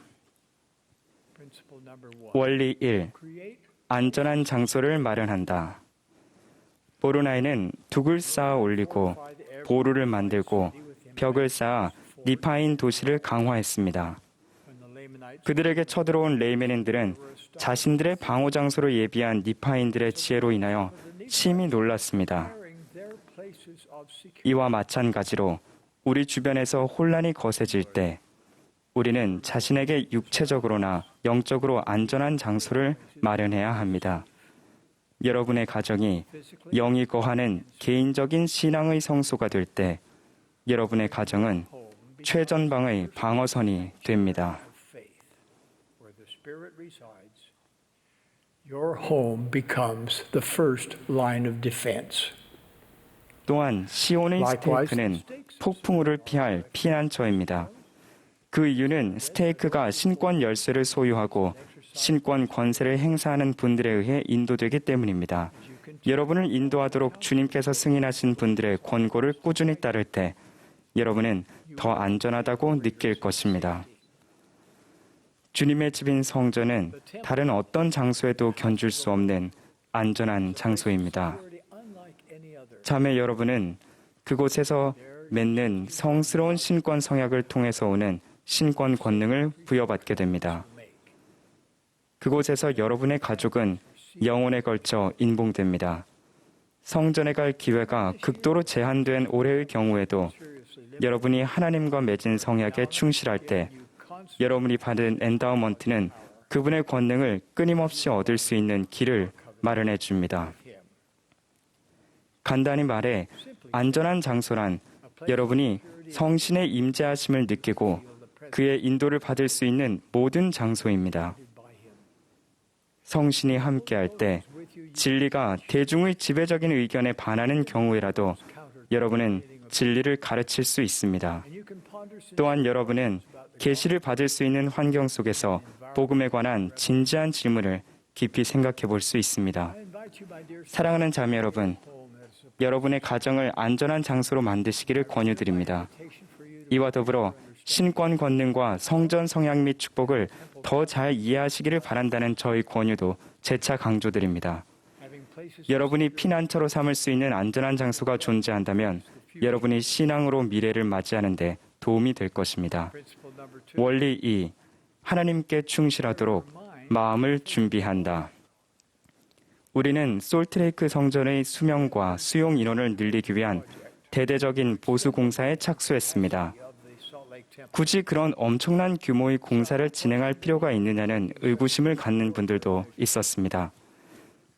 원리 1. 안전한 장소를 마련한다. 모로나이는 둑을 쌓아 올리고 보루를 만들고 벽을 쌓아 니파인 도시를 강화했습니다. 그들에게 쳐들어온 레이메닌들은 자신들의 방호 장소로 예비한 니파인들의 지혜로 인하여 심히 놀랐습니다. 이와 마찬가지로 우리 주변에서 혼란이 거세질 때 우리는 자신에게 육체적으로나 영적으로 안전한 장소를 마련해야 합니다. 여러분의 가정이 영이 거하는 개인적인 신앙의 성소가 될 때 여러분의 가정은 최전방의 방어선이 됩니다. Your home becomes the first line of defense. 또한 시온의 스테이크는 폭풍우를 피할 피난처입니다. 그 이유는 스테이크가 신권 열쇠를 소유하고 신권 권세를 행사하는 분들에 의해 인도되기 때문입니다. 여러분을 인도하도록 주님께서 승인하신 분들의 권고를 꾸준히 따를 때 여러분은 더 안전하다고 느낄 것입니다. 주님의 집인 성전은 다른 어떤 장소에도 견줄 수 없는 안전한 장소입니다. 자매 여러분은 그곳에서 맺는 성스러운 신권 성약을 통해서 오는 신권 권능을 부여받게 됩니다. 그곳에서 여러분의 가족은 영혼에 걸쳐 인봉됩니다. 성전에 갈 기회가 극도로 제한된 올해의 경우에도 여러분이 하나님과 맺은 성약에 충실할 때 여러분이 받은 엔다우먼트는 그분의 권능을 끊임없이 얻을 수 있는 길을 마련해 줍니다. 간단히 말해 안전한 장소란 여러분이 성신의 임재하심을 느끼고 그의 인도를 받을 수 있는 모든 장소입니다. 성신이 함께할 때 진리가 대중의 지배적인 의견에 반하는 경우에라도 여러분은 진리를 가르칠 수 있습니다. 또한 여러분은 계시를 받을 수 있는 환경 속에서 복음에 관한 진지한 질문을 깊이 생각해 볼 수 있습니다. 사랑하는 자매 여러분, 여러분의 가정을 안전한 장소로 만드시기를 권유드립니다. 이와 더불어 신권 권능과 성전 성약 및 축복을 더 잘 이해하시기를 바란다는 저희 권유도 재차 강조드립니다. 여러분이 피난처로 삼을 수 있는 안전한 장소가 존재한다면 여러분이 신앙으로 미래를 맞이하는 데 도움이 될 것입니다. 원리 2. 하나님께 충실하도록 마음을 준비한다. 우리는 솔트레이크 성전의 수명과 수용 인원을 늘리기 위한 대대적인 보수 공사에 착수했습니다. 굳이 그런 엄청난 규모의 공사를 진행할 필요가 있느냐는 의구심을 갖는 분들도 있었습니다.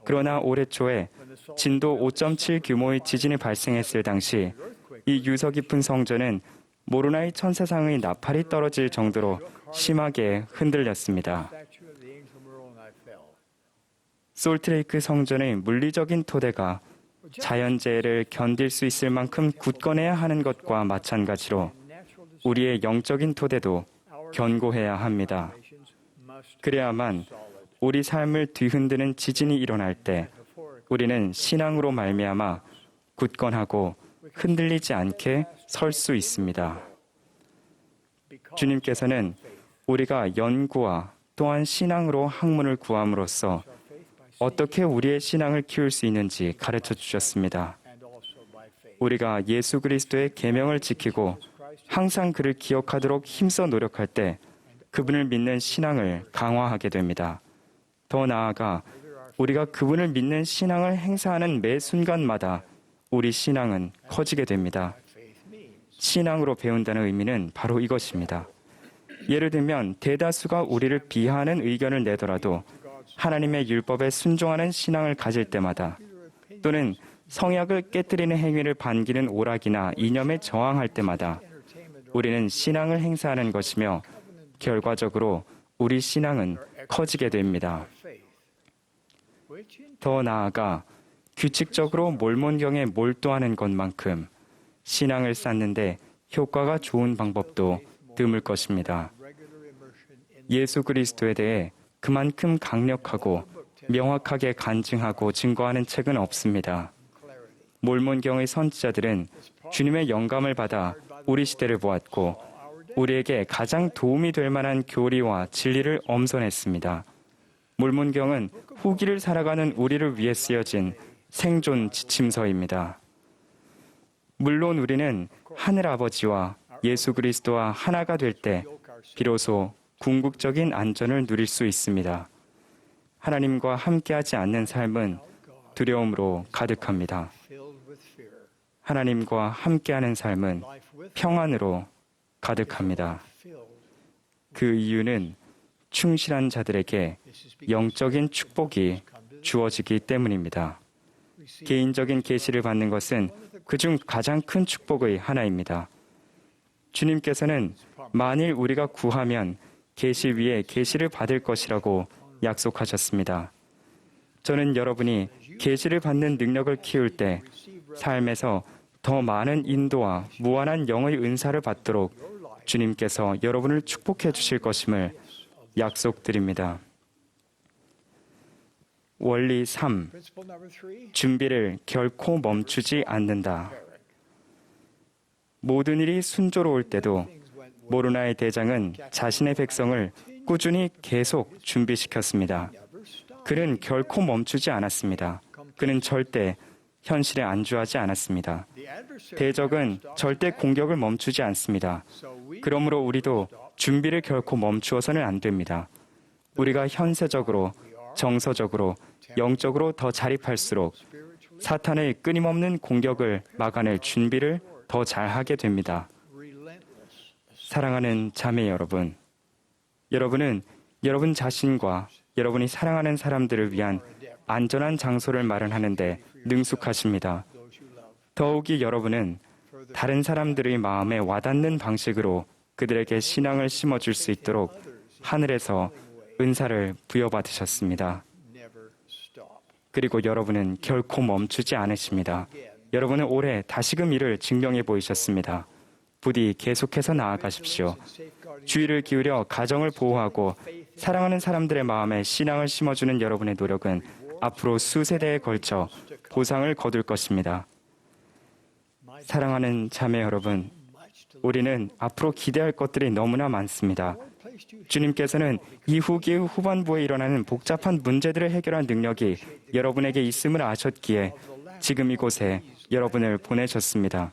그러나 올해 초에 진도 5.7 규모의 지진이 발생했을 당시 이 유서 깊은 성전은 모로나의 천사상의 나팔이 떨어질 정도로 심하게 흔들렸습니다. 솔트레이크 성전의 물리적인 토대가 자연재해를 견딜 수 있을 만큼 굳건해야 하는 것과 마찬가지로 우리의 영적인 토대도 견고해야 합니다. 그래야만 우리 삶을 뒤흔드는 지진이 일어날 때 우리는 신앙으로 말미암아 굳건하고 흔들리지 않게 설 수 있습니다. 주님께서는 우리가 연구와 또한 신앙으로 학문을 구함으로써 어떻게 우리의 신앙을 키울 수 있는지 가르쳐 주셨습니다. 우리가 예수 그리스도의 계명을 지키고 항상 그를 기억하도록 힘써 노력할 때 그분을 믿는 신앙을 강화하게 됩니다. 더 나아가 우리가 그분을 믿는 신앙을 행사하는 매 순간마다 우리 신앙은 커지게 됩니다. 신앙으로 배운다는 의미는 바로 이것입니다. 예를 들면 대다수가 우리를 비하하는 의견을 내더라도 하나님의 율법에 순종하는 신앙을 가질 때마다 또는 성약을 깨뜨리는 행위를 반기는 오락이나 이념에 저항할 때마다 우리는 신앙을 행사하는 것이며 결과적으로 우리 신앙은 커지게 됩니다. 더 나아가 규칙적으로 몰몬경에 몰두하는 것만큼 신앙을 쌓는데 효과가 좋은 방법도 드물 것입니다. 예수 그리스도에 대해 그만큼 강력하고 명확하게 간증하고 증거하는 책은 없습니다. 몰몬경의 선지자들은 주님의 영감을 받아 우리 시대를 보았고 우리에게 가장 도움이 될 만한 교리와 진리를 엄선했습니다. 몰몬경은 후기를 살아가는 우리를 위해 쓰여진 생존 지침서입니다. 물론 우리는 하늘아버지와 예수 그리스도와 하나가 될 때 비로소 궁극적인 안전을 누릴 수 있습니다. 하나님과 함께하지 않는 삶은 두려움으로 가득합니다. 하나님과 함께하는 삶은 평안으로 가득합니다. 그 이유는 충실한 자들에게 영적인 축복이 주어지기 때문입니다. 개인적인 계시를 받는 것은 그중 가장 큰 축복의 하나입니다. 주님께서는 만일 우리가 구하면 계시 위에 계시를 받을 것이라고 약속하셨습니다. 저는 여러분이 계시를 받는 능력을 키울 때 삶에서 더 많은 인도와 무한한 영의 은사를 받도록 주님께서 여러분을 축복해 주실 것임을 약속드립니다. 원리 3. 준비를 결코 멈추지 않는다. 모든 일이 순조로울 때도 모르나의 대장은 자신의 백성을 꾸준히 계속 준비시켰습니다. 그는 결코 멈추지 않았습니다. 그는 절대 현실에 안주하지 않았습니다. 대적은 절대 공격을 멈추지 않습니다. 그러므로 우리도 준비를 결코 멈추어서는 안 됩니다. 우리가 현세적으로, 정서적으로, 영적으로 더 자립할수록 사탄의 끊임없는 공격을 막아낼 준비를 더 잘하게 됩니다. 사랑하는 자매 여러분, 여러분은 여러분 자신과 여러분이 사랑하는 사람들을 위한 안전한 장소를 마련하는데 능숙하십니다. 더욱이 여러분은 다른 사람들의 마음에 와닿는 방식으로 그들에게 신앙을 심어줄 수 있도록 하늘에서 은사를 부여받으셨습니다. 그리고 여러분은 결코 멈추지 않으십니다. 여러분은 올해 다시금 이를 증명해 보이셨습니다. 부디 계속해서 나아가십시오. 주의를 기울여 가정을 보호하고 사랑하는 사람들의 마음에 신앙을 심어주는 여러분의 노력은 앞으로 수세대에 걸쳐 보상을 거둘 것입니다. 사랑하는 자매 여러분, 우리는 앞으로 기대할 것들이 너무나 많습니다. 주님께서는 이 후기의 후반부에 일어나는 복잡한 문제들을 해결할 능력이 여러분에게 있음을 아셨기에 지금 이곳에 여러분을 보내셨습니다.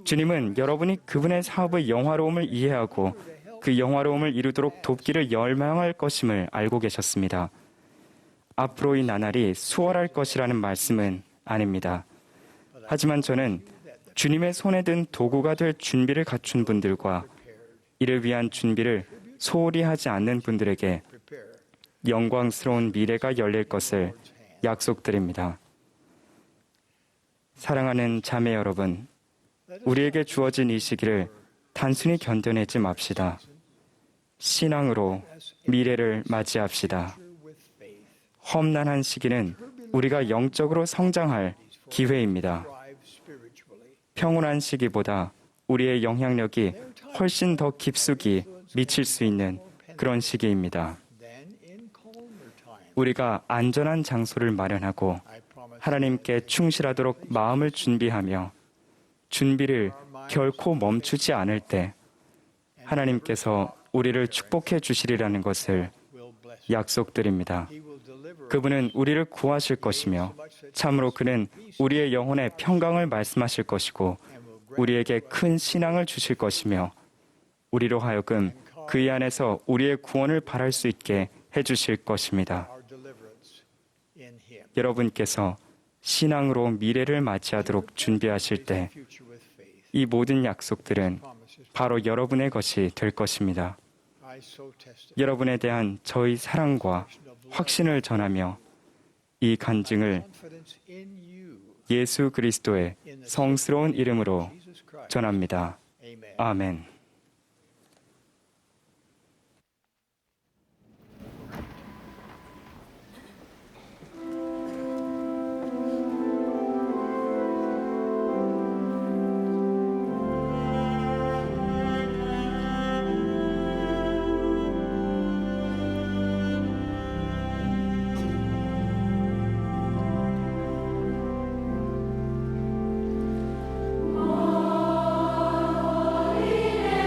주님은 여러분이 그분의 사업의 영화로움을 이해하고 그 영화로움을 이루도록 돕기를 열망할 것임을 알고 계셨습니다. 앞으로의 나날이 수월할 것이라는 말씀은 아닙니다. 하지만 저는 주님의 손에 든 도구가 될 준비를 갖춘 분들과 이를 위한 준비를 소홀히 하지 않는 분들에게 영광스러운 미래가 열릴 것을 약속드립니다. 사랑하는 자매 여러분, 우리에게 주어진 이 시기를 단순히 견뎌내지 맙시다. 신앙으로 미래를 맞이합시다. 험난한 시기는 우리가 영적으로 성장할 기회입니다. 평온한 시기보다 우리의 영향력이 훨씬 더 깊숙이 미칠 수 있는 그런 시기입니다. 우리가 안전한 장소를 마련하고 하나님께 충실하도록 마음을 준비하며 준비를 결코 멈추지 않을 때 하나님께서 우리를 축복해 주시리라는 것을 약속드립니다. 그분은 우리를 구하실 것이며 참으로 그는 우리의 영혼의 평강을 말씀하실 것이고 우리에게 큰 신앙을 주실 것이며 우리로 하여금 그의 안에서 우리의 구원을 바랄 수 있게 해주실 것입니다. 여러분께서 신앙으로 미래를 맞이하도록 준비하실 때 이 모든 약속들은 바로 여러분의 것이 될 것입니다. 여러분에 대한 저희 사랑과 확신을 전하며 이 간증을 예수 그리스도의 성스러운 이름으로 전합니다. 아멘. Holy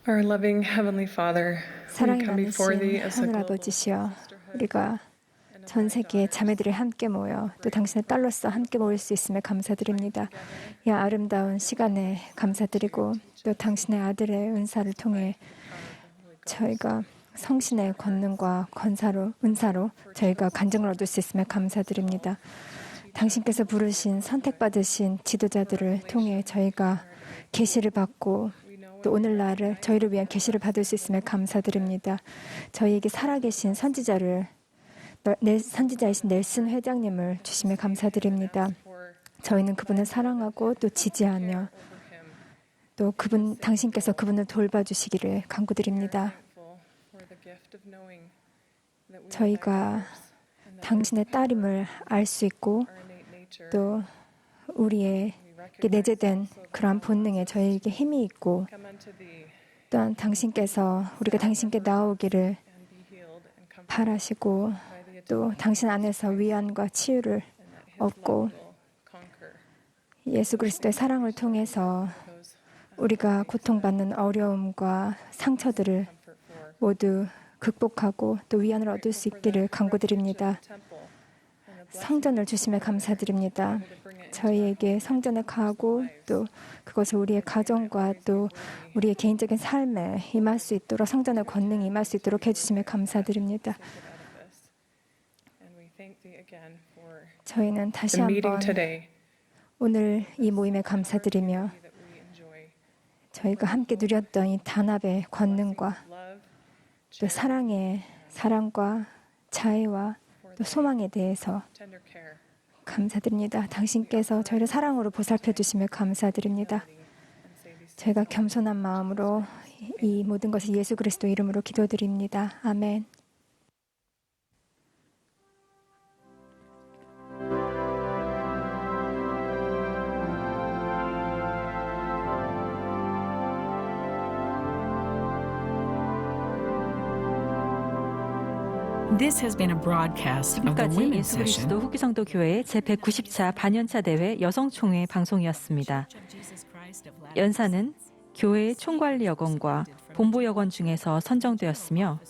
Our loving Heavenly Father, we 사랑이 come before 많으신 Thee as a 하늘 global 아버지시여, 우리가 전 세계의 자매들이 함께 모여 또 당신의 딸로서 함께 모일 수 있음에 감사드립니다. 이 아름다운 시간에 감사드리고 또 당신의 아들의 은사를 통해 저희가 성신의 권능과 은사로 저희가 간증을 얻을 수 있음에 감사드립니다. 당신께서 부르신 선택받으신 지도자들을 통해 저희가 계시를 받고 또 오늘날을 저희를 위한 계시를 받을 수 있음에 감사드립니다. 저희에게 살아계신 선지자이신 넬슨 회장님을 주심에 감사드립니다. 저희는 그분을 사랑하고 또 지지하며 또 당신께서 그분을 돌봐주시기를 간구드립니다. 저희가 당신의 딸임을 알 수 있고 또 우리의 내재된 그러한 본능에 저희에게 힘이 있고 또한 당신께서 우리가 당신께 나오기를 바라시고 또 당신 안에서 위안과 치유를 얻고 예수 그리스도의 사랑을 통해서 우리가 고통받는 어려움과 상처들을 모두 극복하고 또 위안을 얻을 수 있기를 간구드립니다. 성전을 주심에 감사드립니다. 저희에게 성전에 가고 또 그것을 우리의 가정과 또 우리의 개인적인 삶에 임할 수 있도록 성전의 권능이 임할 수 있도록 해주심에 감사드립니다. 저희는 다시 한번 오늘 이 모임에 감사드리며 저희가 함께 누렸던 이 단합의 권능과 또 사랑과 자애와 또 소망에 대해서 감사드립니다. 당신께서 저희를 사랑으로 보살펴 주시며 감사드립니다. 저희가 겸손한 마음으로 이 모든 것을 예수 그리스도 이름으로 기도드립니다. 아멘. This has been a broadcast of the 지금까지 Women's 예수 Session. 그리스도 후기성도 교회 제190차 반연차 대회 여성총회 방송이었습니다. 연사는 교회의 총관리 여건과 본부 여건 중에서 선정되었으며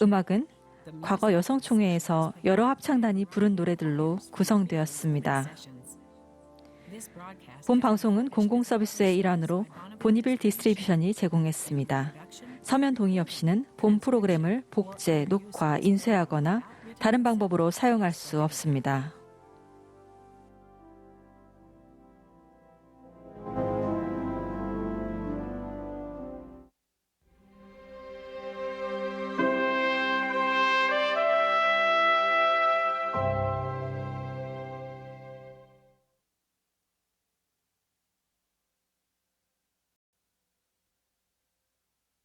음악은 과거 여성총회에서 여러 합창단이 부른 노래들로 구성되었습니다. 본 방송은 공공서비스의 일환으로 보니빌 디스트리뷰션이 제공했습니다. 서면 동의 없이는 본 프로그램을 복제, 녹화, 인쇄하거나 다른 방법으로 사용할 수 없습니다.